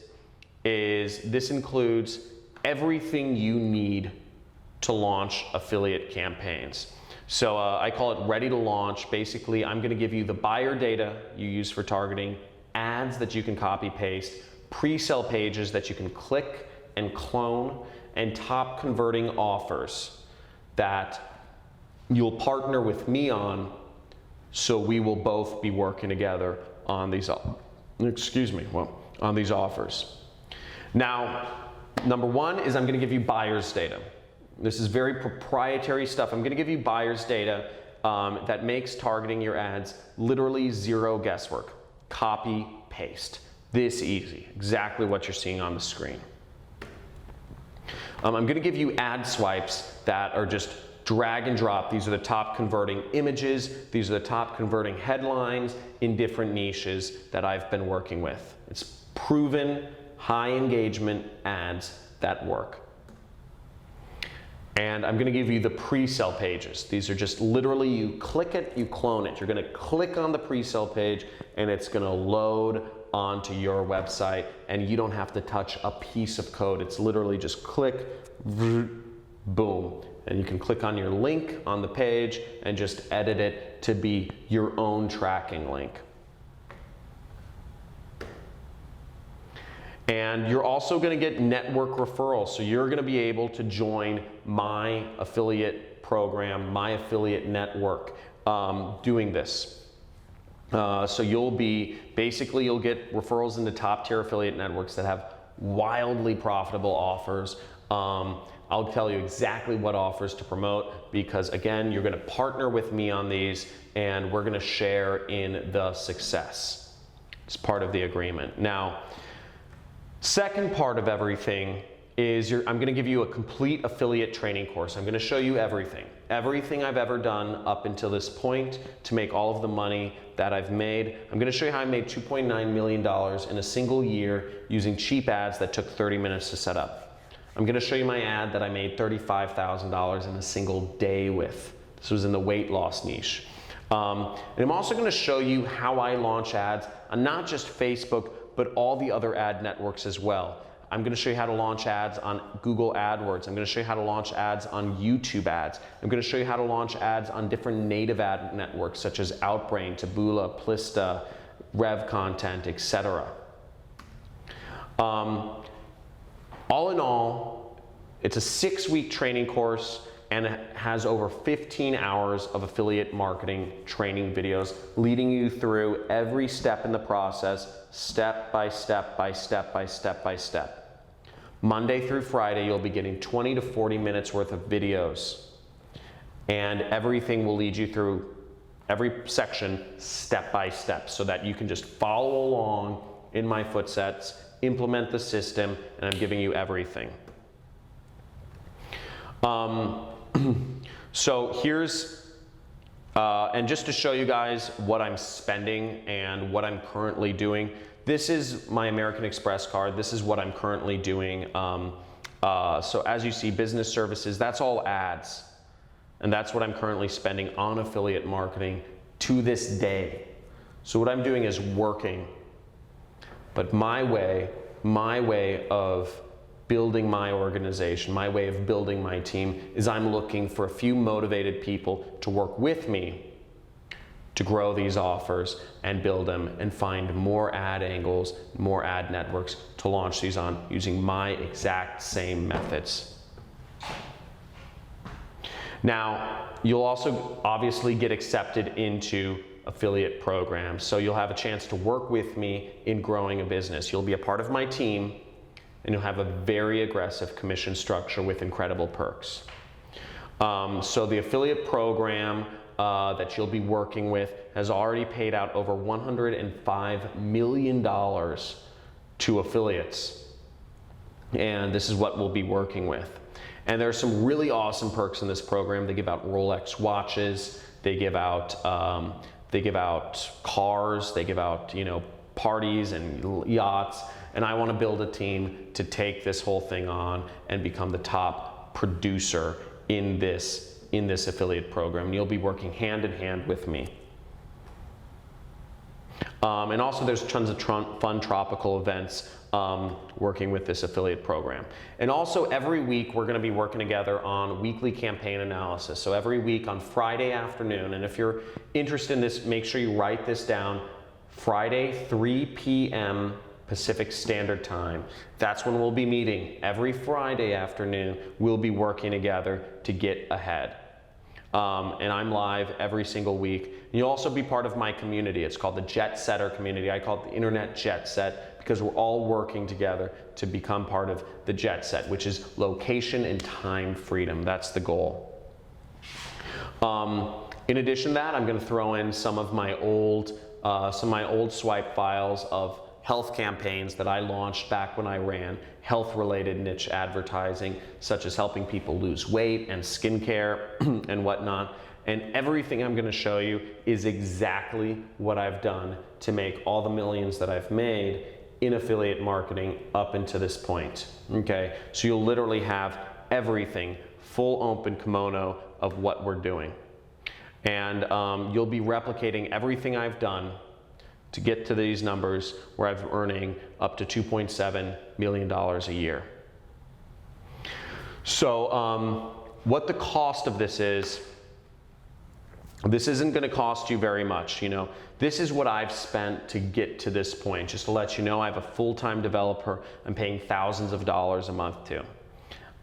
this includes everything you need to launch affiliate campaigns. So I call it ready to launch. Basically, I'm going to give you the buyer data you use for targeting, ads that you can copy paste, pre-sale pages that you can click and clone, and top converting offers that you'll partner with me on, so we will both be working together on these, on these offers. Now, number 1 is I'm going to give you buyer's data. This is very proprietary stuff. I'm going to give you buyer's data that makes targeting your ads literally 0 guesswork. Copy, paste. This easy. Exactly what you're seeing on the screen. I'm going to give you ad swipes that are just drag and drop. These are the top converting images. These are the top converting headlines in different niches that I've been working with. It's proven high engagement ads that work. And I'm going to give you the pre-sale pages. These are just literally, you click it, you clone it. You're going to click on the pre-sale page and it's going to load onto your website, and you don't have to touch a piece of code. It's literally just click, boom. And you can click on your link on the page and just edit it to be your own tracking link. And you're also going to get network referrals. So you're going to be able to join my affiliate program, my affiliate network, doing this. So you'll get referrals into top tier affiliate networks that have wildly profitable offers. I'll tell you exactly what offers to promote, because again, you're going to partner with me on these and we're going to share in the success. It's part of the agreement. Now, second part of everything is I'm going to give you a complete affiliate training course. I'm going to show you everything I've ever done up until this point to make all of the money that I've made. I'm going to show you how I made $2.9 million in a single year using cheap ads that took 30 minutes to set up. I'm going to show you my ad that I made $35,000 in a single day with. This was in the weight loss niche. And I'm also going to show you how I launch ads on not just Facebook, but all the other ad networks as well. I'm going to show you how to launch ads on Google AdWords. I'm going to show you how to launch ads on YouTube ads. I'm going to show you how to launch ads on different native ad networks such as Outbrain, Taboola, Plista, rev content, etc. All in all, it's a 6-week training course, and it has over 15 hours of affiliate marketing training videos leading you through every step in the process, step by step by step by step by step. Monday through Friday, you'll be getting 20 to 40 minutes worth of videos, and everything will lead you through every section step by step so that you can just follow along in my footsteps, implement the system, and I'm giving you everything. So here's, and just to show you guys what I'm spending and what I'm currently doing, this is my American Express card. This is what I'm currently doing. So as you see, business services, that's all ads. And that's what I'm currently spending on affiliate marketing to this day. So what I'm doing is working. But my way of building my organization, my way of building my team, is I'm looking for a few motivated people to work with me to grow these offers and build them and find more ad angles, more ad networks to launch these on using my exact same methods. Now, you'll also obviously get accepted into affiliate programs, so you'll have a chance to work with me in growing a business. You'll be a part of my team, and you'll have a very aggressive commission structure with incredible perks. So the affiliate program that you'll be working with has already paid out over $105 million to affiliates. And this is what we'll be working with. And there are some really awesome perks in this program. They give out Rolex watches, they give out cars, they give out, you know, parties and yachts. And I want to build a team to take this whole thing on and become the top producer in this affiliate program. And you'll be working hand in hand with me. And also there's tons of fun tropical events working with this affiliate program. And also every week we're going to be working together on weekly campaign analysis. So every week on Friday afternoon, and if you're interested in this, make sure you write this down, Friday 3 p.m. Pacific Standard Time. That's when we'll be meeting. Every Friday afternoon, we'll be working together to get ahead. And I'm live every single week. And you'll also be part of my community. It's called the Jet Setter community. I call it the Internet Jet Set because we're all working together to become part of the Jet Set, which is location and time freedom. That's the goal. In addition to that, I'm going to throw in some of my old swipe files of health campaigns that I launched back when I ran health-related niche advertising, such as helping people lose weight and skincare and whatnot. And everything I'm going to show you is exactly what I've done to make all the millions that I've made in affiliate marketing up until this point. Okay, so you'll literally have everything, full open kimono of what we're doing. And you'll be replicating everything I've done to get to these numbers where I'm earning up to $2.7 million a year. So what the cost of this is, this isn't going to cost you very much. You know, this is what I've spent to get to this point. Just to let you know, I have a full-time developer I'm paying thousands of dollars a month to.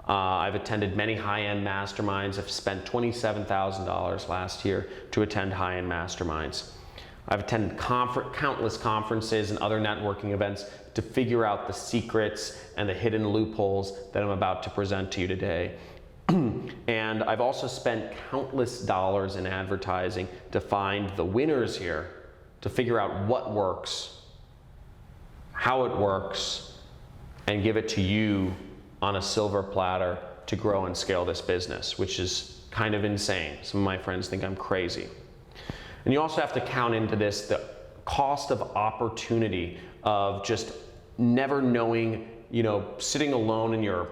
I've attended many high-end masterminds. I've spent $27,000 last year to attend high-end masterminds. I've attended countless conferences and other networking events to figure out the secrets and the hidden loopholes that I'm about to present to you today. And I've also spent countless dollars in advertising to find the winners here, to figure out what works, how it works, and give it to you on a silver platter to grow and scale this business, which is kind of insane. Some of my friends think I'm crazy. And you also have to count into this the cost of opportunity of just never knowing, you know, sitting alone in your,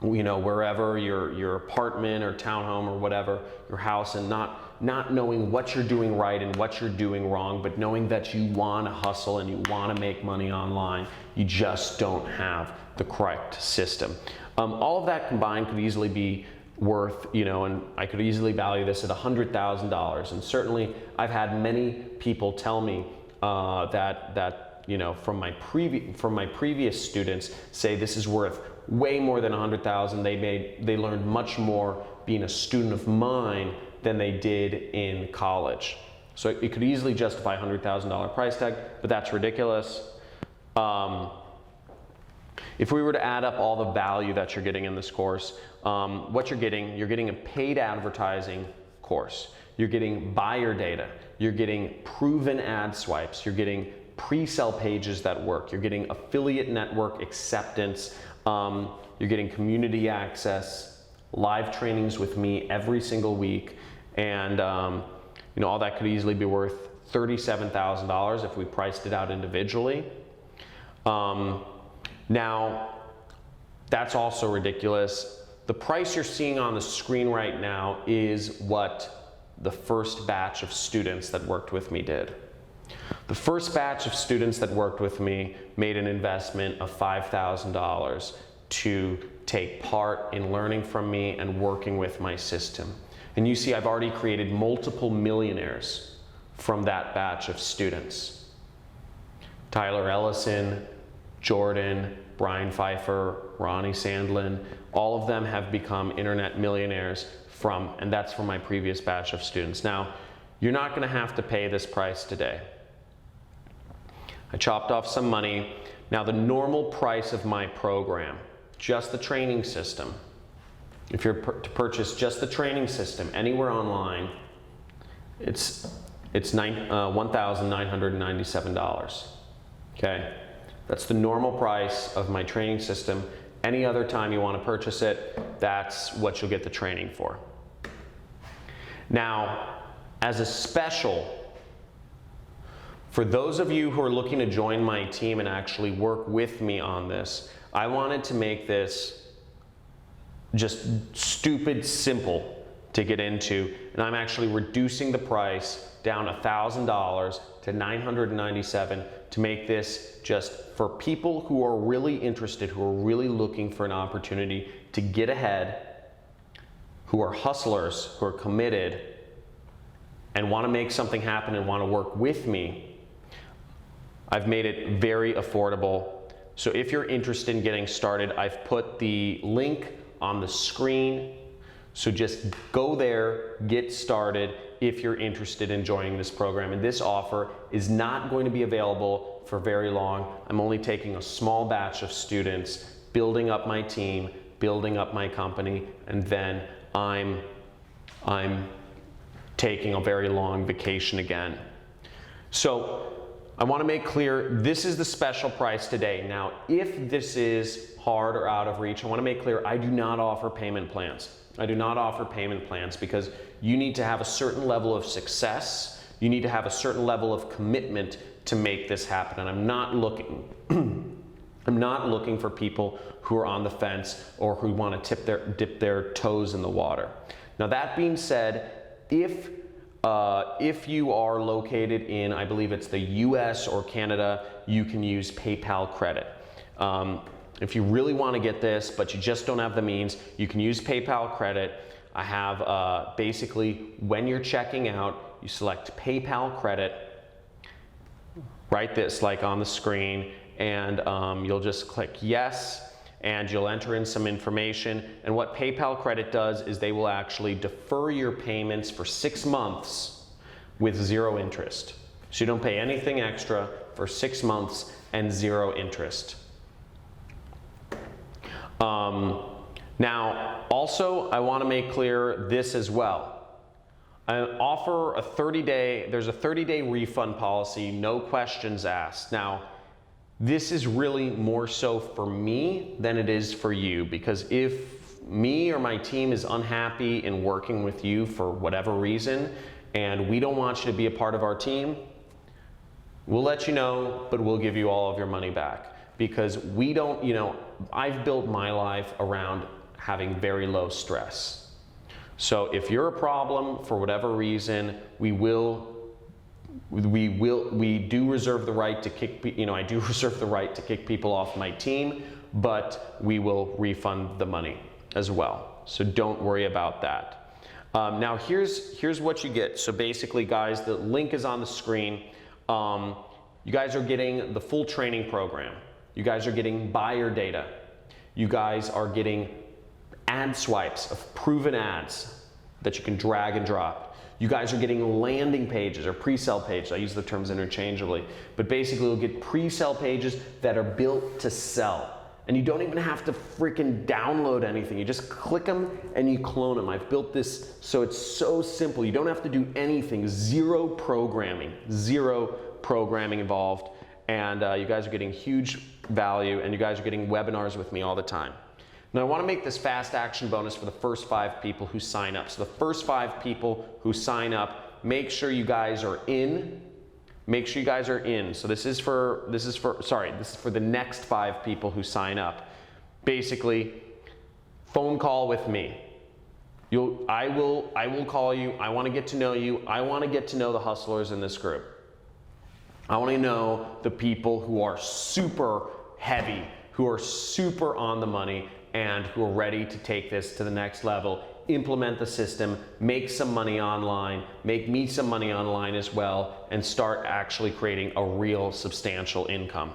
you know, wherever, your apartment or townhome or whatever, your house, and not knowing what you're doing right and what you're doing wrong, but knowing that you want to hustle and you want to make money online. You just don't have the correct system. All of that combined could easily be worth, you know, and I could easily value this at $100,000. And certainly I've had many people tell me that you know, from my previous students say this is worth way more than $100,000. They learned much more being a student of mine than they did in college. So it could easily justify a $100,000 price tag, but that's ridiculous. If we were to add up all the value that you're getting in this course, what you're getting a paid advertising course. You're getting buyer data. You're getting proven ad swipes. You're getting pre-sell pages that work. You're getting affiliate network acceptance. You're getting community access, live trainings with me every single week, and you know, all that could easily be worth $37,000 if we priced it out individually. Now, that's also ridiculous. The price you're seeing on the screen right now is what the first batch of students that worked with me did. The first batch of students that worked with me made an investment of $5,000 to take part in learning from me and working with my system. And you see, I've already created multiple millionaires from that batch of students. Tyler Ellison, Jordan, Brian Pfeiffer, Ronnie Sandlin, all of them have become internet millionaires and that's from my previous batch of students. Now, you're not gonna have to pay this price today. I chopped off some money. Now, the normal price of my program, just the training system, if you're to purchase just the training system anywhere online, it's $1,997, okay? That's the normal price of my training system. Any other time you want to purchase it, that's what you'll get the training for. Now, as a special, for those of you who are looking to join my team and actually work with me on this, I wanted to make this just stupid simple to get into, and I'm actually reducing the price down $1,000 to $997 to make this just for people who are really interested, who are really looking for an opportunity to get ahead, who are hustlers, who are committed, and want to make something happen and want to work with me. I've made it very affordable. So if you're interested in getting started, I've put the link on the screen. So just go there, get started if you're interested in joining this program. And this offer is not going to be available for very long. I'm only taking a small batch of students, building up my team, building up my company, and then I'm taking a very long vacation again. So I want to make clear, this is the special price today. Now, if this is hard or out of reach, I want to make clear, I do not offer payment plans. I do not offer payment plans because you need to have a certain level of success. You need to have a certain level of commitment to make this happen. And I'm not looking, I'm not looking for people who are on the fence or who want to dip their toes in the water. Now, that being said, if you are located in, I believe it's the US or Canada, you can use PayPal credit. If you really want to get this, but you just don't have the means, you can use PayPal credit. I have basically, when you're checking out, you select PayPal credit, write this like on the screen, and you'll just click yes, and you'll enter in some information. And what PayPal credit does is they will actually defer your payments for 6 months with 0 interest. So you don't pay anything extra for 6 months and 0 interest. Now, also, I want to make clear this as well. I offer a 30-day, there's a 30-day refund policy, no questions asked. Now, this is really more so for me than it is for you, because if me or my team is unhappy in working with you for whatever reason, and we don't want you to be a part of our team, we'll let you know, but we'll give you all of your money back. Because we don't, you know, I've built my life around having very low stress. So if you're a problem for whatever reason, we do reserve the right to kick, you know, I do reserve the right to kick people off my team, but we will refund the money as well. So don't worry about that. Now here's what you get. So basically, guys, the link is on the screen. You guys are getting the full training program. You guys are getting buyer data. You guys are getting ad swipes of proven ads that you can drag and drop. You guys are getting landing pages or pre-sale pages. I use the terms interchangeably, but basically you'll get pre-sale pages that are built to sell. And you don't even have to freaking download anything. You just click them and you clone them. I've built this so it's so simple. You don't have to do anything. Zero programming involved. And you guys are getting huge value, and you guys are getting webinars with me all the time. Now I want to make this fast action bonus for the first 5 people who sign up. So the first 5 people who sign up, make sure you guys are in. Make sure you guys are in. So this is for the next 5 people who sign up. Basically, phone call with me. I will call you. I want to get to know you. I want to get to know the hustlers in this group. I want to know the people who are super heavy, who are super on the money, and who are ready to take this to the next level, implement the system, make some money online, make me some money online as well, and start actually creating a real substantial income.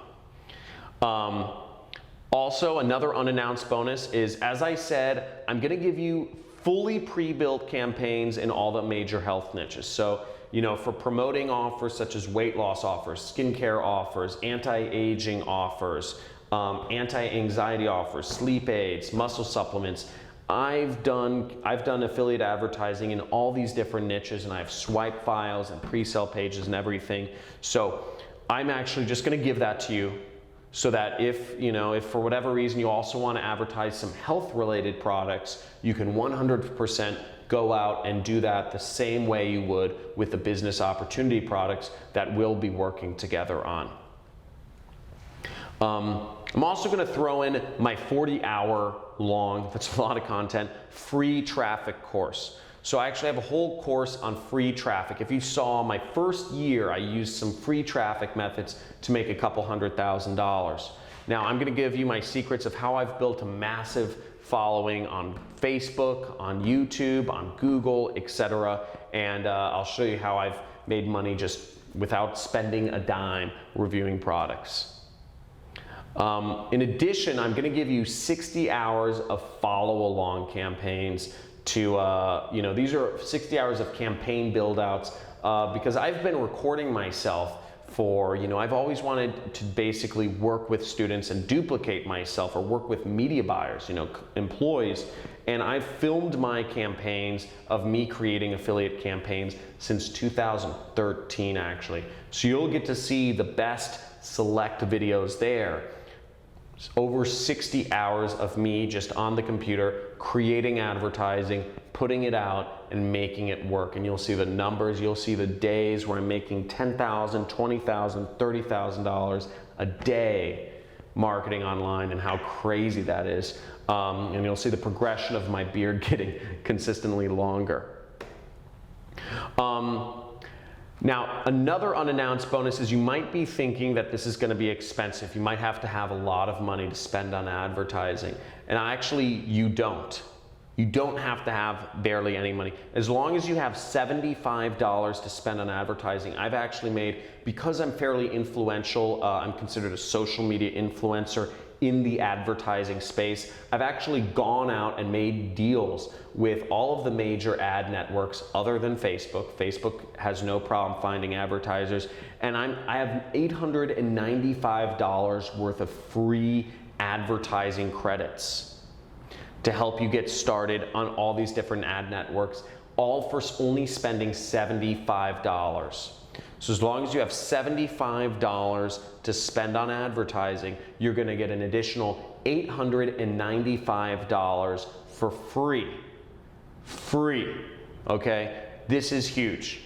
Also, another unannounced bonus is, as I said, I'm going to give you fully pre-built campaigns in all the major health niches. So, you know, for promoting offers such as weight loss offers, skincare offers, anti-aging offers, anti-anxiety offers, sleep aids, muscle supplements. I've done affiliate advertising in all these different niches, and I have swipe files and pre-sale pages and everything. So I'm actually just going to give that to you, so that if for whatever reason you also want to advertise some health-related products, you can 100% go out and do that the same way you would with the business opportunity products that we'll be working together on. I'm also going to throw in my 40-hour long, that's a lot of content, free traffic course. So I actually have a whole course on free traffic. If you saw my first year, I used some free traffic methods to make a couple $100,000. Now I'm going to give you my secrets of how I've built a massive following on Facebook, on YouTube, on Google, etc. And I'll show you how I've made money just without spending a dime reviewing products. In addition, I'm going to give you 60 hours of follow-along campaigns to, these are 60 hours of campaign build-outs because I've been recording myself for, I've always wanted to basically work with students and duplicate myself, or work with media buyers, employees. And I've filmed my campaigns of me creating affiliate campaigns since 2013, actually. So you'll get to see the best select videos there. It's over 60 hours of me just on the computer, creating advertising, putting it out, and making it work. And you'll see the numbers, you'll see the days where I'm making $10,000, $20,000, $30,000 a day marketing online, and how crazy that is. And you'll see the progression of my beard getting consistently longer. Now, another unannounced bonus is you might be thinking that this is going to be expensive. You might have to have a lot of money to spend on advertising. And actually, you don't. You don't have to have barely any money. As long as you have $75 to spend on advertising, I've actually made, because I'm fairly influential, I'm considered a social media influencer in the advertising space. I've actually gone out and made deals with all of the major ad networks other than Facebook. Facebook has no problem finding advertisers. And I have $895 worth of free advertising credits to help you get started on all these different ad networks, all for only spending $75. So as long as you have $75 to spend on advertising, you're going to get an additional $895 for free. Free, okay? This is huge.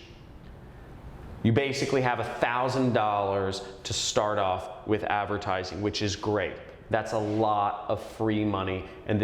You basically have $1,000 to start off with advertising, which is great. That's a lot of free money, and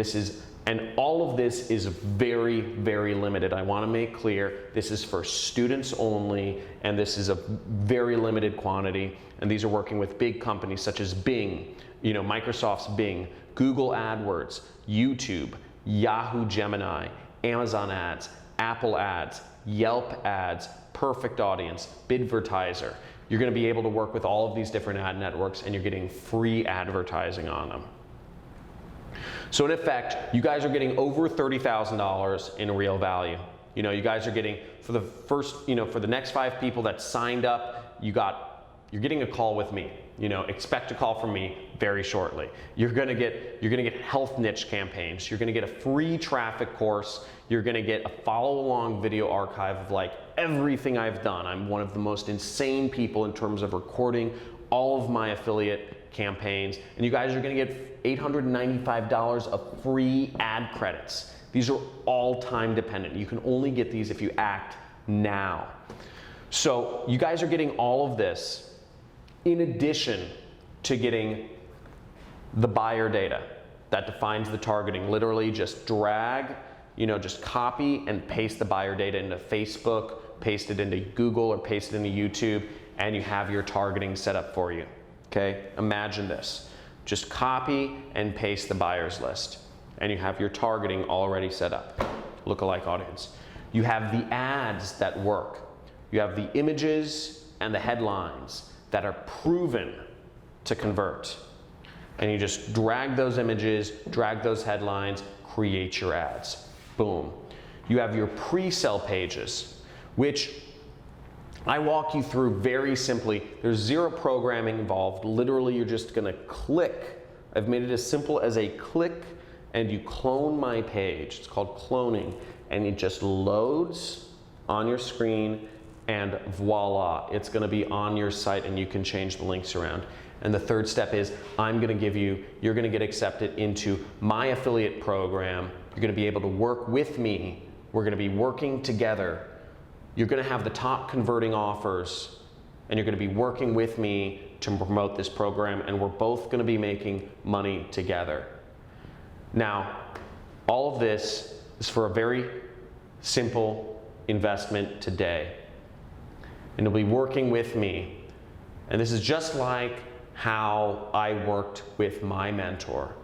all of this is very, very limited. I want to make clear this is for students only, and this is a very limited quantity. And these are working with big companies such as Bing, Microsoft's Bing, Google AdWords, YouTube, Yahoo Gemini, Amazon Ads, Apple Ads, Yelp Ads, Perfect Audience, Bidvertiser. You're going to be able to work with all of these different ad networks, and you're getting free advertising on them. So in effect, you guys are getting over $30,000 in real value. You know, you guys are getting, for the first, for the next 5 people that signed up, you're getting a call with me. You know, expect a call from me very shortly. You're gonna get health niche campaigns. You're gonna get a free traffic course. You're gonna get a follow-along video archive of like everything I've done. I'm one of the most insane people in terms of recording all of my affiliate campaigns. And you guys are gonna get $895 of free ad credits. These are all time dependent. You can only get these if you act now. So you guys are getting all of this in addition to getting the buyer data that defines the targeting. Literally just drag, just copy and paste the buyer data into Facebook, paste it into Google or paste it into YouTube, and you have your targeting set up for you. Okay, imagine this. Just copy and paste the buyers list, and you have your targeting already set up. Lookalike audience. You have the ads that work. You have the images and the headlines that are proven to convert. And you just drag those images, drag those headlines, create your ads. Boom. You have your pre-sale pages, which I walk you through very simply. There's zero programming involved. Literally, you're just gonna click. I've made it as simple as a click and you clone my page. It's called cloning. And it just loads on your screen, and voila, it's gonna be on your site and you can change the links around. And the third step is you're gonna get accepted into my affiliate program. You're gonna be able to work with me. We're gonna be working together. You're gonna have the top converting offers, and you're gonna be working with me to promote this program, and we're both gonna be making money together. Now, all of this is for a very simple investment today. And you'll be working with me. And this is just like how I worked with my mentor.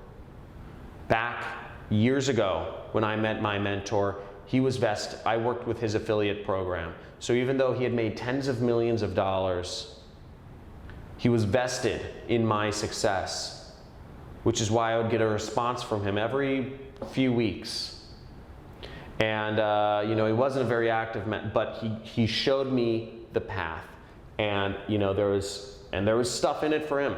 Back years ago, when I met my mentor, I worked with his affiliate program. So even though he had made tens of millions of dollars, he was vested in my success, which is why I would get a response from him every few weeks. And he wasn't a very active man, but he showed me the path. And there was stuff in it for him.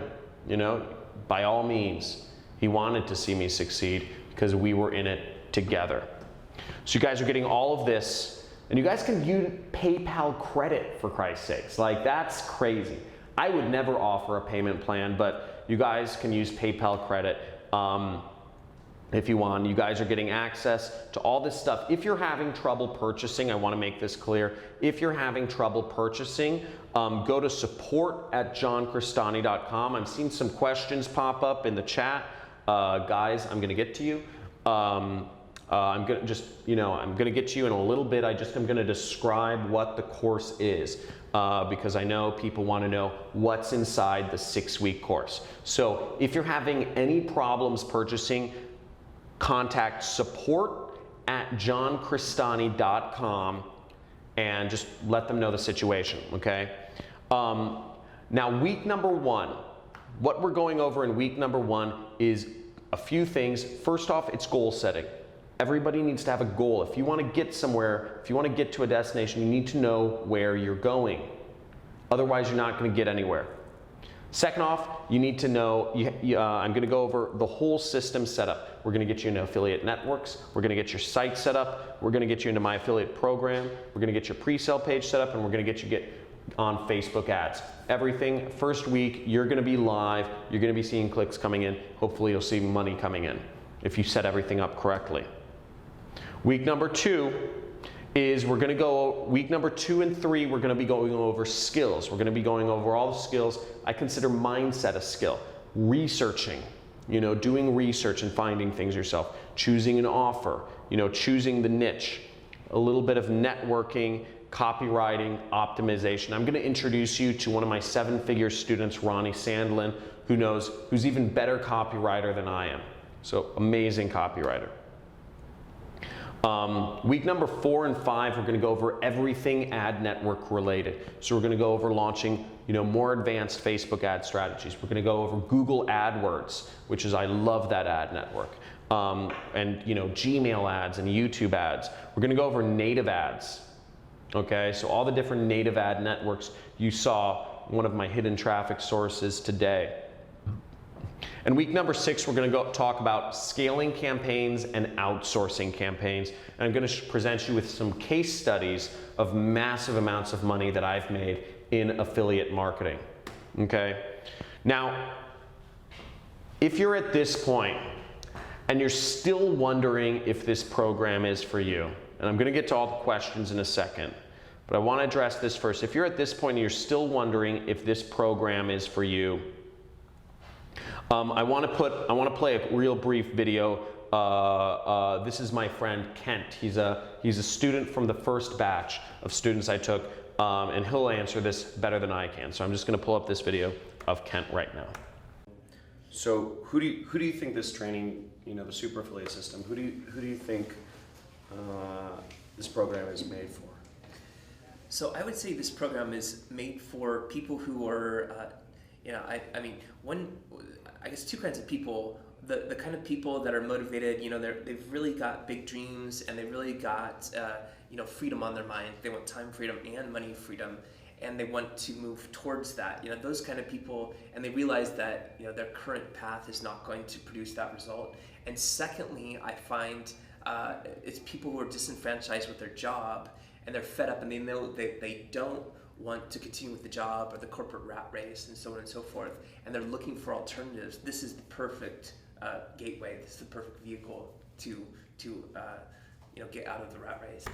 By all means, he wanted to see me succeed because we were in it together. So you guys are getting all of this, and you guys can use PayPal credit, for Christ's sakes. Like, that's crazy. I would never offer a payment plan, but you guys can use PayPal credit if you want. You guys are getting access to all this stuff. If you're having trouble purchasing, I want to make this clear. If you're having trouble purchasing, go to support@johncrestani.com. I'm seeing some questions pop up in the chat. Guys, I'm going to get to you. I'm going to get to you in a little bit. I'm going to describe what the course is because I know people want to know what's inside the 6-week course. So if you're having any problems purchasing, contact support@johncrestani.com and just let them know the situation, okay? Now, week number 1, what we're going over in week number 1 is a few things. First off, it's goal setting. Everybody needs to have a goal. If you want to get somewhere, if you want to get to a destination, you need to know where you're going. Otherwise, you're not going to get anywhere. Second off, you need to know, I'm going to go over the whole system setup. We're going to get you into affiliate networks. We're going to get your site set up. We're going to get you into my affiliate program. We're going to get your pre-sale page set up, and we're going to get you on Facebook ads. Everything, first week, you're going to be live. You're going to be seeing clicks coming in. Hopefully, you'll see money coming in if you set everything up correctly. Week number 2 is week number 2 and 3, we're going to be going over skills. We're going to be going over all the skills. I consider mindset a skill. Researching, doing research and finding things yourself. Choosing an offer, choosing the niche. A little bit of networking, copywriting, optimization. I'm going to introduce you to one of my 7-figure students, Ronnie Sandlin, who's even better copywriter than I am. So amazing copywriter. Week number 4 and 5, we're going to go over everything ad network related. So we're going to go over launching, more advanced Facebook ad strategies. We're going to go over Google AdWords, which is, I love that ad network. And Gmail ads and YouTube ads. We're going to go over native ads. Okay, so all the different native ad networks. You saw one of my hidden traffic sources today. And week number 6, we're going to talk about scaling campaigns and outsourcing campaigns. And I'm going to present you with some case studies of massive amounts of money that I've made in affiliate marketing. Okay? Now, if you're at this point and you're still wondering if this program is for you, and I'm going to get to all the questions in a second, but I want to address this first. If you're at this point and you're still wondering if this program is for you, I want to play a real brief video. This is my friend Kent. He's a student from the first batch of students I took, and he'll answer this better than I can. So I'm just going to pull up this video of Kent right now. So who do you think this training, the super affiliate system, who do you think this program is made for? So I would say this program is made for people who are, I guess two kinds of people. The kind of people that are motivated, they've really got big dreams and they really got, freedom on their mind. They want time freedom and money freedom, and they want to move towards that. Those kind of people, and they realize that, their current path is not going to produce that result. And secondly, I find it's people who are disenfranchised with their job and they're fed up and they know they don't want to continue with the job or the corporate rat race and so on and so forth, and they're looking for alternatives. This is the perfect gateway. This is the perfect vehicle to get out of the rat race.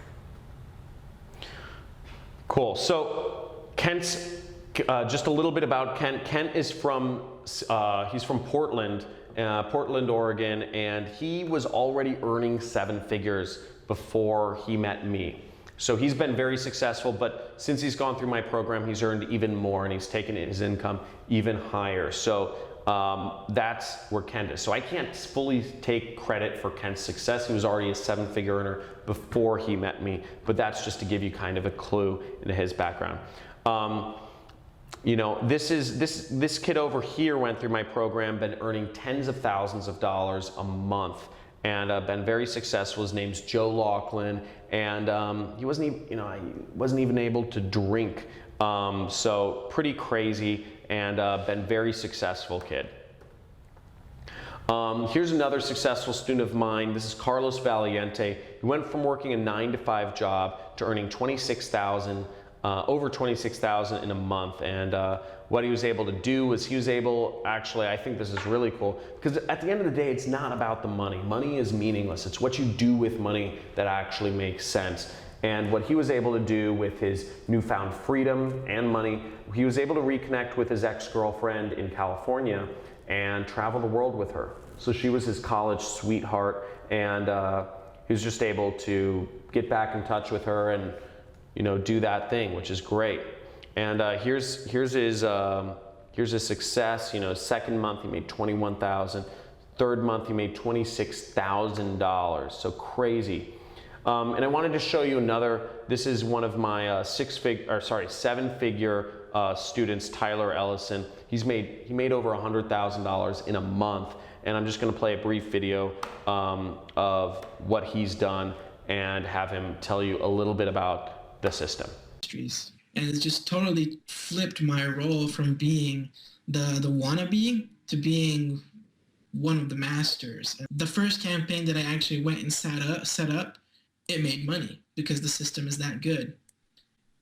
Cool. So Kent's just a little bit about Kent. Kent is from he's from Portland, Oregon, and he was already earning 7 figures before he met me. So he's been very successful, but since he's gone through my program, he's earned even more and he's taken his income even higher. So that's where Kent is. So I can't fully take credit for Kent's success. He was already a 7-figure earner before he met me, but that's just to give you kind of a clue into his background. This kid over here went through my program, been earning tens of thousands of dollars a month, and been very successful. His name's Joe Laughlin, and he wasn't even able to drink. So pretty crazy, and been very successful kid. Here's another successful student of mine. This is Carlos Valiente. He went from working a 9-to-5 job to earning over $26,000 in a month, and what he was able to do was actually, I think this is really cool, because at the end of the day, it's not about the money. Money is meaningless. It's what you do with money that actually makes sense. And what he was able to do with his newfound freedom and money, he was able to reconnect with his ex-girlfriend in California and travel the world with her. So she was his college sweetheart, and he was just able to get back in touch with her and do that thing, which is great. And here's his success. Second month he made $21,000. Third month he made $26,000. So crazy. And I wanted to show you another. This is one of my 7-figure students, Tyler Ellison. He made over $100,000 in a month. And I'm just going to play a brief video of what he's done and have him tell you a little bit about the system. And it's just totally flipped my role from being the wannabe to being one of the masters. The first campaign that I actually went and set up, it made money because the system is that good.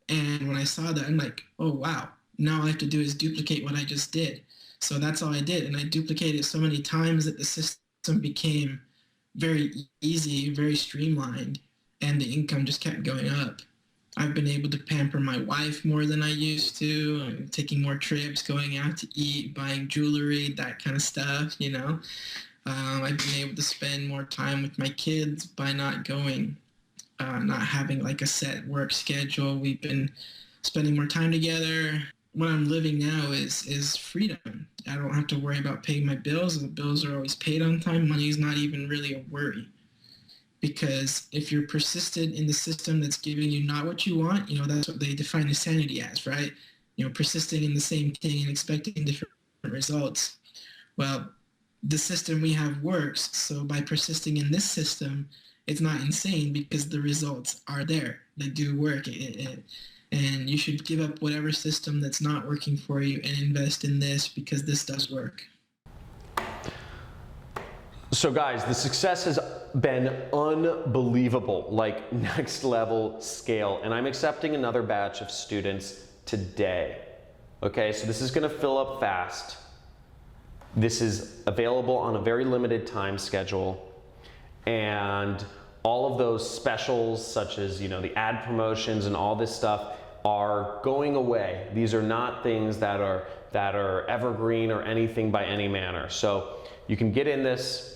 And when I saw that, I'm like, oh wow, now all I have to do is duplicate what I just did. So that's all I did, and I duplicated it so many times that the system became very easy, very streamlined, and the income just kept going up. I've been able to pamper my wife more than I used to. I'm taking more trips, going out to eat, buying jewelry, that kind of stuff, I've been able to spend more time with my kids by not having like a set work schedule. We've been spending more time together. What I'm living now is freedom. I don't have to worry about paying my bills. The bills are always paid on time. Money is not even really a worry, because if you're persistent in the system that's giving you not what you want, that's what they define insanity as, right? Persisting in the same thing and expecting different results. Well, the system we have works, so by persisting in this system, it's not insane because the results are there. They do work. And you should give up whatever system that's not working for you and invest in this because this does work. So guys, the success has been unbelievable, like next level scale. And I'm accepting another batch of students today. Okay, so this is gonna fill up fast. This is available on a very limited time schedule. And all of those specials, such as the ad promotions and all this stuff, are going away. These are not things that are evergreen or anything by any manner. So you can get in this.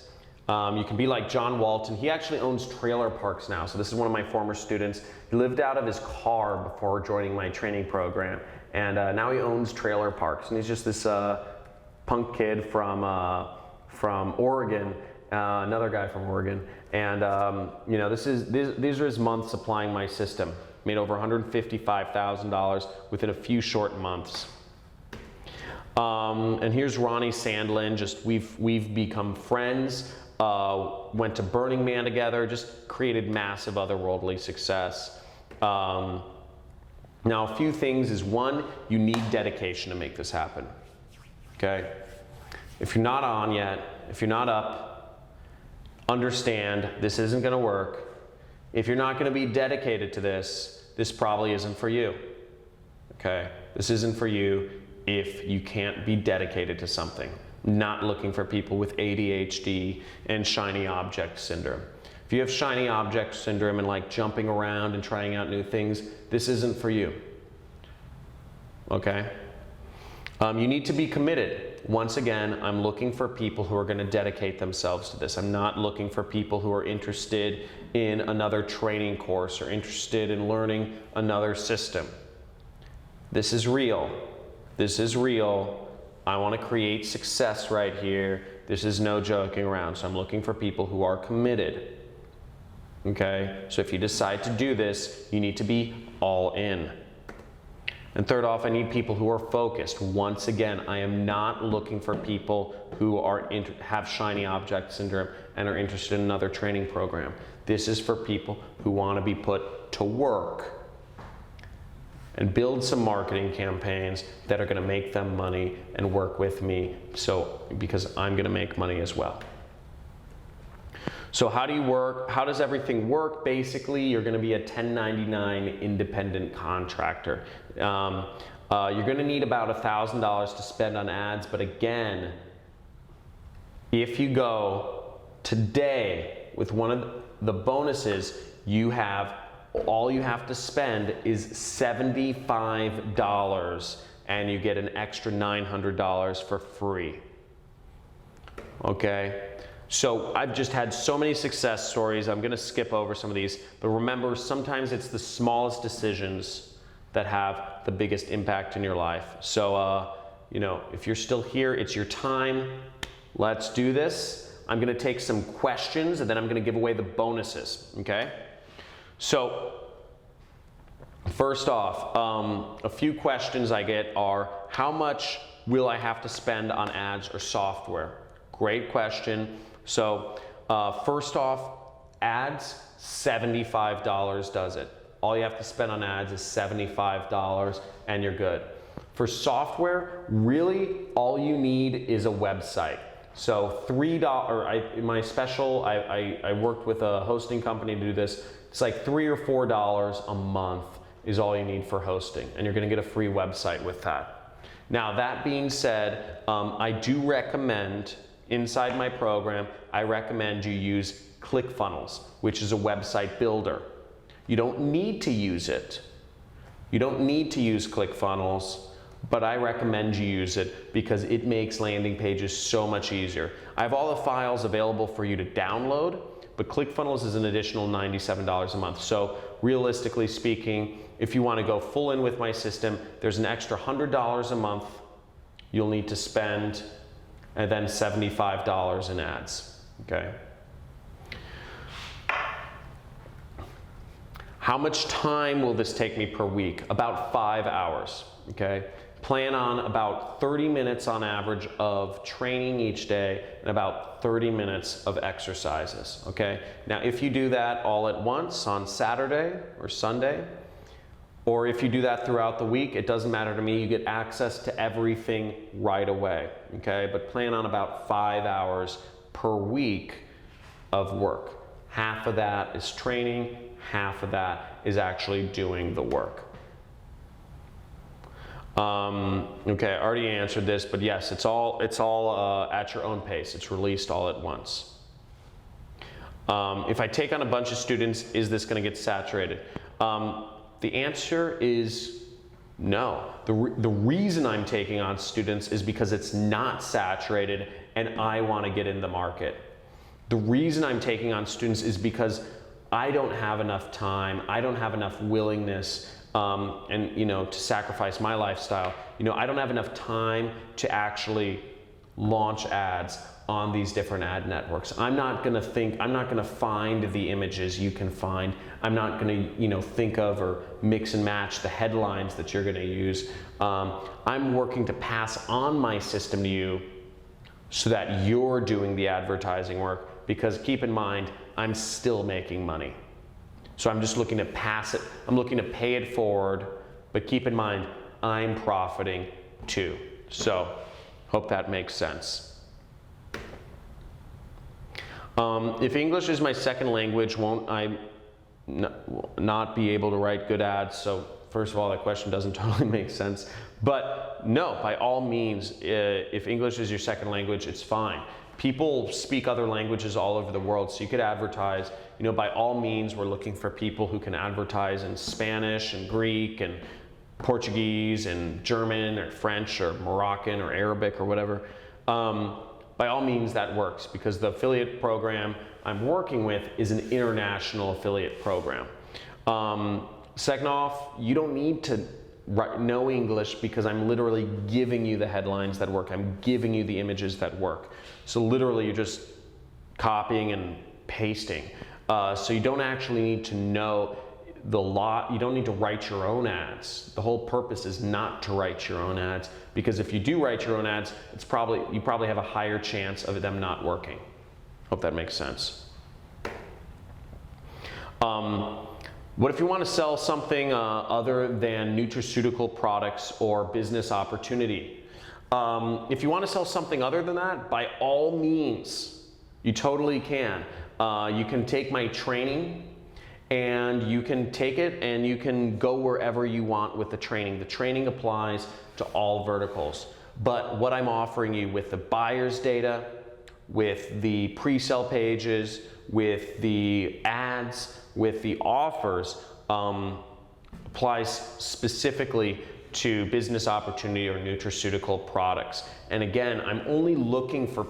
You can be like John Walton. He actually owns trailer parks now. So this is one of my former students. He lived out of his car before joining my training program, and now he owns trailer parks. And he's just this punk kid from Oregon. Another guy from Oregon, and these are his months applying my system. Made over $155,000 within a few short months. And here's Ronnie Sandlin. We've become friends. Went to Burning Man together. Just created massive otherworldly success. Now, a few things is one, you need dedication to make this happen. Okay, if you're not on yet, if you're not up, understand this isn't going to work. If you're not going to be dedicated to this, this probably isn't for you. Okay, this isn't for you if you can't be dedicated to something. Not looking for people with ADHD and shiny object syndrome. If you have shiny object syndrome and like jumping around and trying out new things, this isn't for you. Okay? You need to be committed. Once again, I'm looking for people who are going to dedicate themselves to this. I'm not looking for people who are interested in another training course or interested in learning another system. This is real. This is real. I want to create success right here. This is no joking around. So I'm looking for people who are committed. Okay? So if you decide to do this, you need to be all in. And third off, I need people who are focused. Once again, I am not looking for people who have shiny object syndrome and are interested in another training program. This is for people who want to be put to work and build some marketing campaigns that are going to make them money and work with me, because I'm going to make money as well. So how do you work? How does everything work? Basically, you're going to be a 1099 independent contractor. You're going to need about $1,000 to spend on ads, but again, if you go today with one of the bonuses, all you have to spend is $75 and you get an extra $900 for free. Okay? So I've just had so many success stories. I'm going to skip over some of these, but remember, sometimes it's the smallest decisions that have the biggest impact in your life. So, if you're still here, it's your time. Let's do this. I'm going to take some questions and then I'm going to give away the bonuses. Okay? So, first off, a few questions I get are, how much will I have to spend on ads or software? Great question. So first off, ads, $75 does it. All you have to spend on ads is $75 and you're good. For software, really all you need is a website. So in my special, I worked with a hosting company to do this. It's like $3 or $4 a month is all you need for hosting, and you're going to get a free website with that. Now, that being said, I do recommend, inside my program, I recommend you use ClickFunnels, which is a website builder. You don't need to use it. You don't need to use ClickFunnels, but I recommend you use it because it makes landing pages so much easier. I have all the files available for you to download, but ClickFunnels is an additional $97 a month. So realistically speaking, if you want to go full in with my system, there's an extra $100 a month you'll need to spend, and then $75 in ads. Okay. How much time will this take me per week? About 5 hours, okay? Plan on about 30 minutes on average of training each day and about 30 minutes of exercises, okay? Now, if you do that all at once on Saturday or Sunday, or if you do that throughout the week, it doesn't matter to me. You get access to everything right away, okay? But plan on about 5 hours per week of work. Half of that is training, half of that is actually doing the work. Okay, I already answered this, but yes, it's all at your own pace. It's released all at once. If I take on a bunch of students, is this going to get saturated? The answer is no. The reason I'm taking on students is because it's not saturated and I want to get in the market. The reason I'm taking on students is because I don't have enough time, I don't have enough willingness and to sacrifice my lifestyle. I don't have enough time to actually launch ads on these different ad networks. I'm not gonna find the images you can find. I'm not gonna think of or mix and match the headlines that you're gonna use. I'm working to pass on my system to you so that you're doing the advertising work, because keep in mind, I'm still making money. So I'm just looking to pass it, I'm looking to pay it forward, but keep in mind, I'm profiting too. So, hope that makes sense. If English is my second language, won't I not be able to write good ads? So first of all, that question doesn't totally make sense. But no, by all means, if English is your second language, it's fine. People speak other languages all over the world, so you could advertise. By all means, we're looking for people who can advertise in Spanish and Greek and Portuguese and German or French or Moroccan or Arabic or whatever. By all means, that works, because the affiliate program I'm working with is an international affiliate program. Second off, you don't need to know English, because I'm literally giving you the headlines that work. I'm giving you the images that work. So literally you're just copying and pasting. So you don't actually need to know you don't need to write your own ads. The whole purpose is not to write your own ads, because if you do write your own ads, you probably have a higher chance of them not working. Hope that makes sense. What if you want to sell something other than nutraceutical products or business opportunity? If you want to sell something other than that, by all means, you totally can. You can take my training, and you can take it and you can go wherever you want with the training. The training applies to all verticals. But what I'm offering you with the buyer's data, with the pre-sale pages, with the ads, with the offers, applies specifically to business opportunity or nutraceutical products. And again, I'm only looking for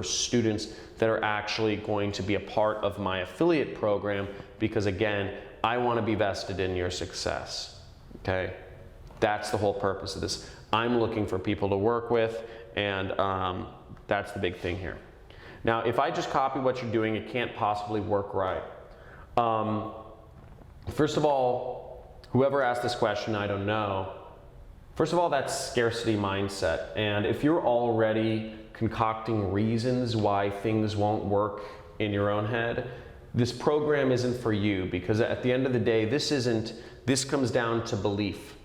students that are actually going to be a part of my affiliate program, because again, I want to be vested in your success, okay? That's the whole purpose of this. I'm looking for people to work with, and that's the big thing here. Now, if I just copy what you're doing, it can't possibly work right. First of all, whoever asked this question, I don't know. First of all, that's scarcity mindset. And if you're already concocting reasons why things won't work in your own head, this program isn't for you, because at the end of the day, this comes down to belief.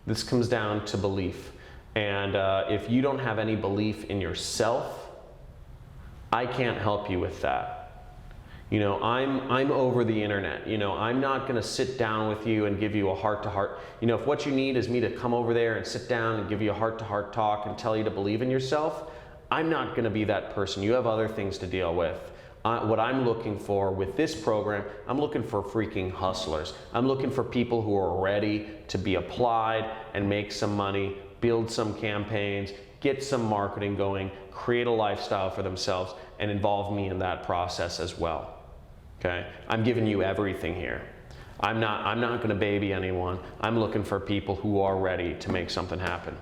This comes down to belief. And if you don't have any belief in yourself, I can't help you with that. I'm over the internet. I'm not gonna sit down with you and give you a heart-to-heart. If what you need is me to come over there and sit down and give you a heart-to-heart talk and tell you to believe in yourself, I'm not gonna be that person. You have other things to deal with. What I'm looking for with this program, I'm looking for freaking hustlers. I'm looking for people who are ready to be applied and make some money, build some campaigns, get some marketing going, create a lifestyle for themselves, and involve me in that process as well. Okay? I'm giving you everything here. I'm not gonna baby anyone. I'm looking for people who are ready to make something happen.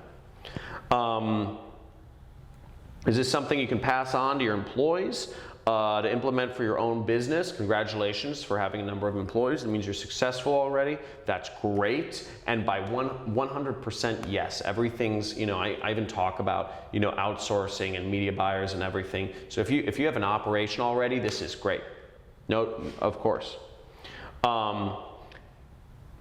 Is this something you can pass on to your employees? To implement for your own business, congratulations for having a number of employees. That means you're successful already. That's great. And by 100% yes, everything's, I even talk about, outsourcing and media buyers and everything. So if you have an operation already, this is great. No, of course.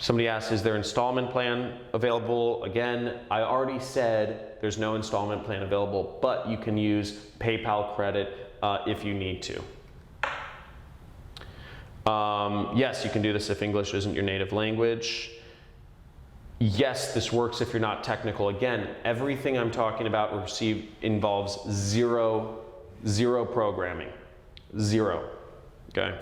Somebody asked, is there installment plan available? Again, I already said there's no installment plan available, but you can use PayPal credit if you need to. Yes, you can do this if English isn't your native language. Yes, this works if you're not technical. Again, everything I'm talking about involves zero programming. Zero, okay?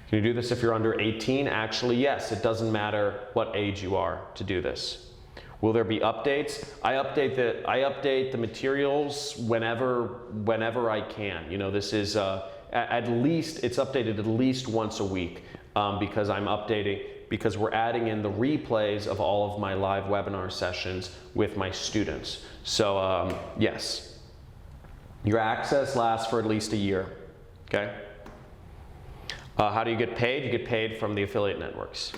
Can you do this if you're under 18? Actually, yes, it doesn't matter what age you are to do this. Will there be updates? I update the materials whenever I can. This is it's updated at least once a week because we're adding in the replays of all of my live webinar sessions with my students. So yes, your access lasts for at least a year. Okay. How do you get paid? You get paid from the affiliate networks.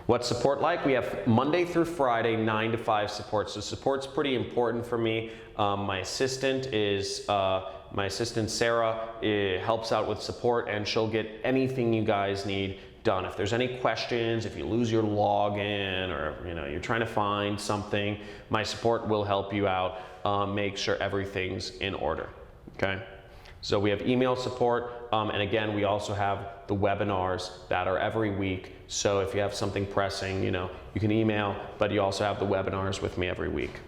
What's support like? We have Monday through Friday, 9 to 5 support. So support's pretty important for me. My assistant Sarah helps out with support, and she'll get anything you guys need done. If there's any questions, if you lose your login, or you're trying to find something, my support will help you out, make sure everything's in order. Okay. So we have email support, and again, we also have the webinars that are every week. So if you have something pressing, you can email, but you also have the webinars with me every week.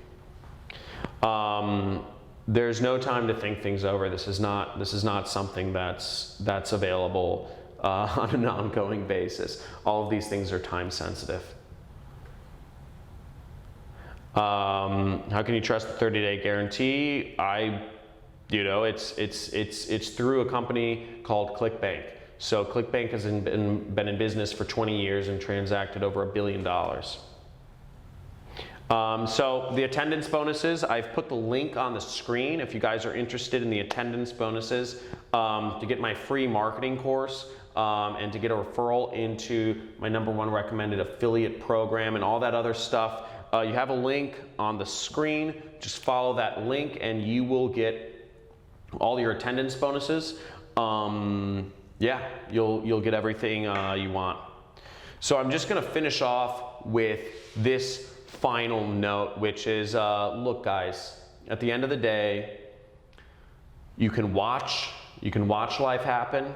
There's no time to think things over. This is not something that's available on an ongoing basis. All of these things are time sensitive. How can you trust the 30-day guarantee? It's through a company called ClickBank. So ClickBank has been in business for 20 years and transacted over $1 billion. So the attendance bonuses, I've put the link on the screen if you guys are interested in the attendance bonuses to get my free marketing course and to get a referral into my #1 recommended affiliate program and all that other stuff. You have a link on the screen. Just follow that link and you will get all your attendance bonuses. You'll get everything you want. So I'm just gonna finish off with this final note, which is, look guys, at the end of the day, you can watch life happen.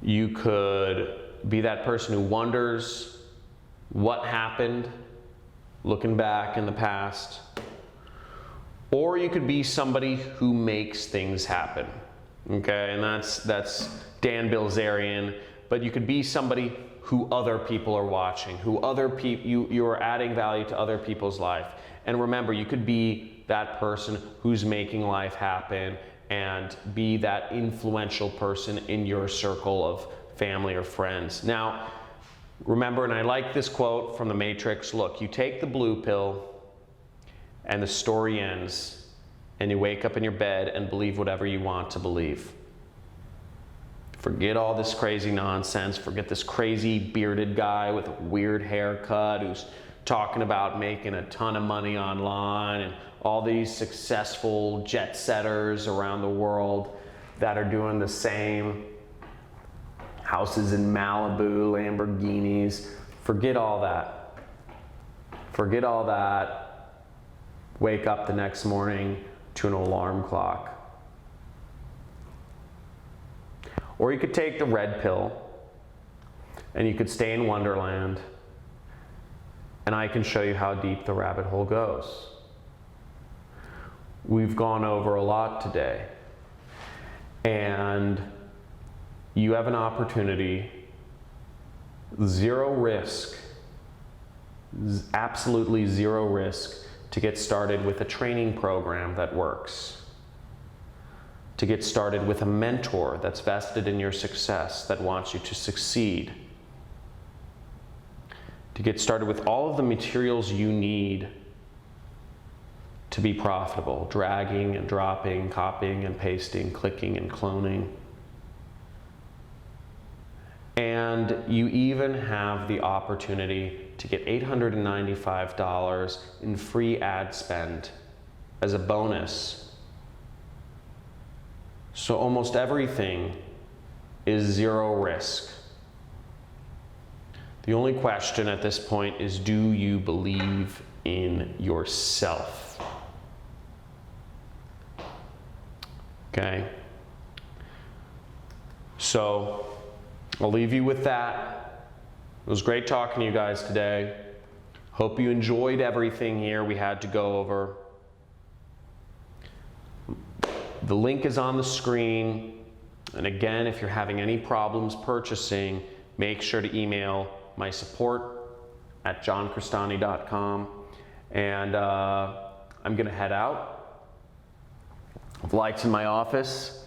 You could be that person who wonders what happened, looking back in the past. Or you could be somebody who makes things happen, okay? And that's Dan Bilzerian. But you could be somebody who other people are watching, you are adding value to other people's life. And remember, you could be that person who's making life happen and be that influential person in your circle of family or friends. Now, remember, and I like this quote from The Matrix, look, you take the blue pill, and the story ends, and you wake up in your bed and believe whatever you want to believe. Forget all this crazy nonsense. Forget this crazy bearded guy with a weird haircut who's talking about making a ton of money online, and all these successful jet setters around the world that are doing the same. Houses in Malibu, Lamborghinis. Forget all that. Forget all that. Wake up the next morning to an alarm clock. Or you could take the red pill and you could stay in Wonderland, and I can show you how deep the rabbit hole goes. We've gone over a lot today, and you have an opportunity, zero risk, absolutely zero risk, to get started with a training program that works, to get started with a mentor that's vested in your success, that wants you to succeed, to get started with all of the materials you need to be profitable, dragging and dropping, copying and pasting, clicking and cloning. And you even have the opportunity to get $895 in free ad spend as a bonus. So almost everything is zero risk. The only question at this point is, do you believe in yourself? Okay. So I'll leave you with that. It was great talking to you guys today. Hope you enjoyed everything here we had to go over. The link is on the screen. And again, if you're having any problems purchasing, make sure to email my support at johncrestani.com. And I'm gonna head out. The lights in my office,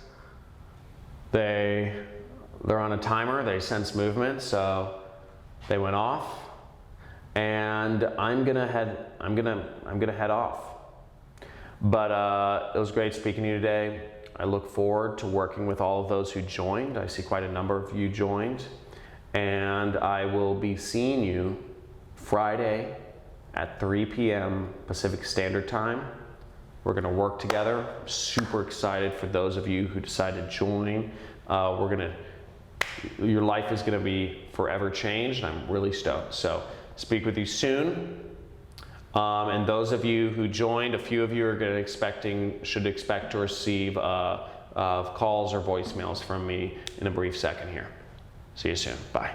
they're on a timer, they sense movement, so they went off. And I'm gonna head off. But it was great speaking to you today. I look forward to working with all of those who joined. I see quite a number of you joined. And I will be seeing you Friday at 3 p.m. Pacific Standard Time. We're gonna work together. Super excited for those of you who decide to join. Your life is gonna be forever changed. I'm really stoked. So speak with you soon. And those of you who joined, a few of you are should expect to receive calls or voicemails from me in a brief second here. See you soon. Bye.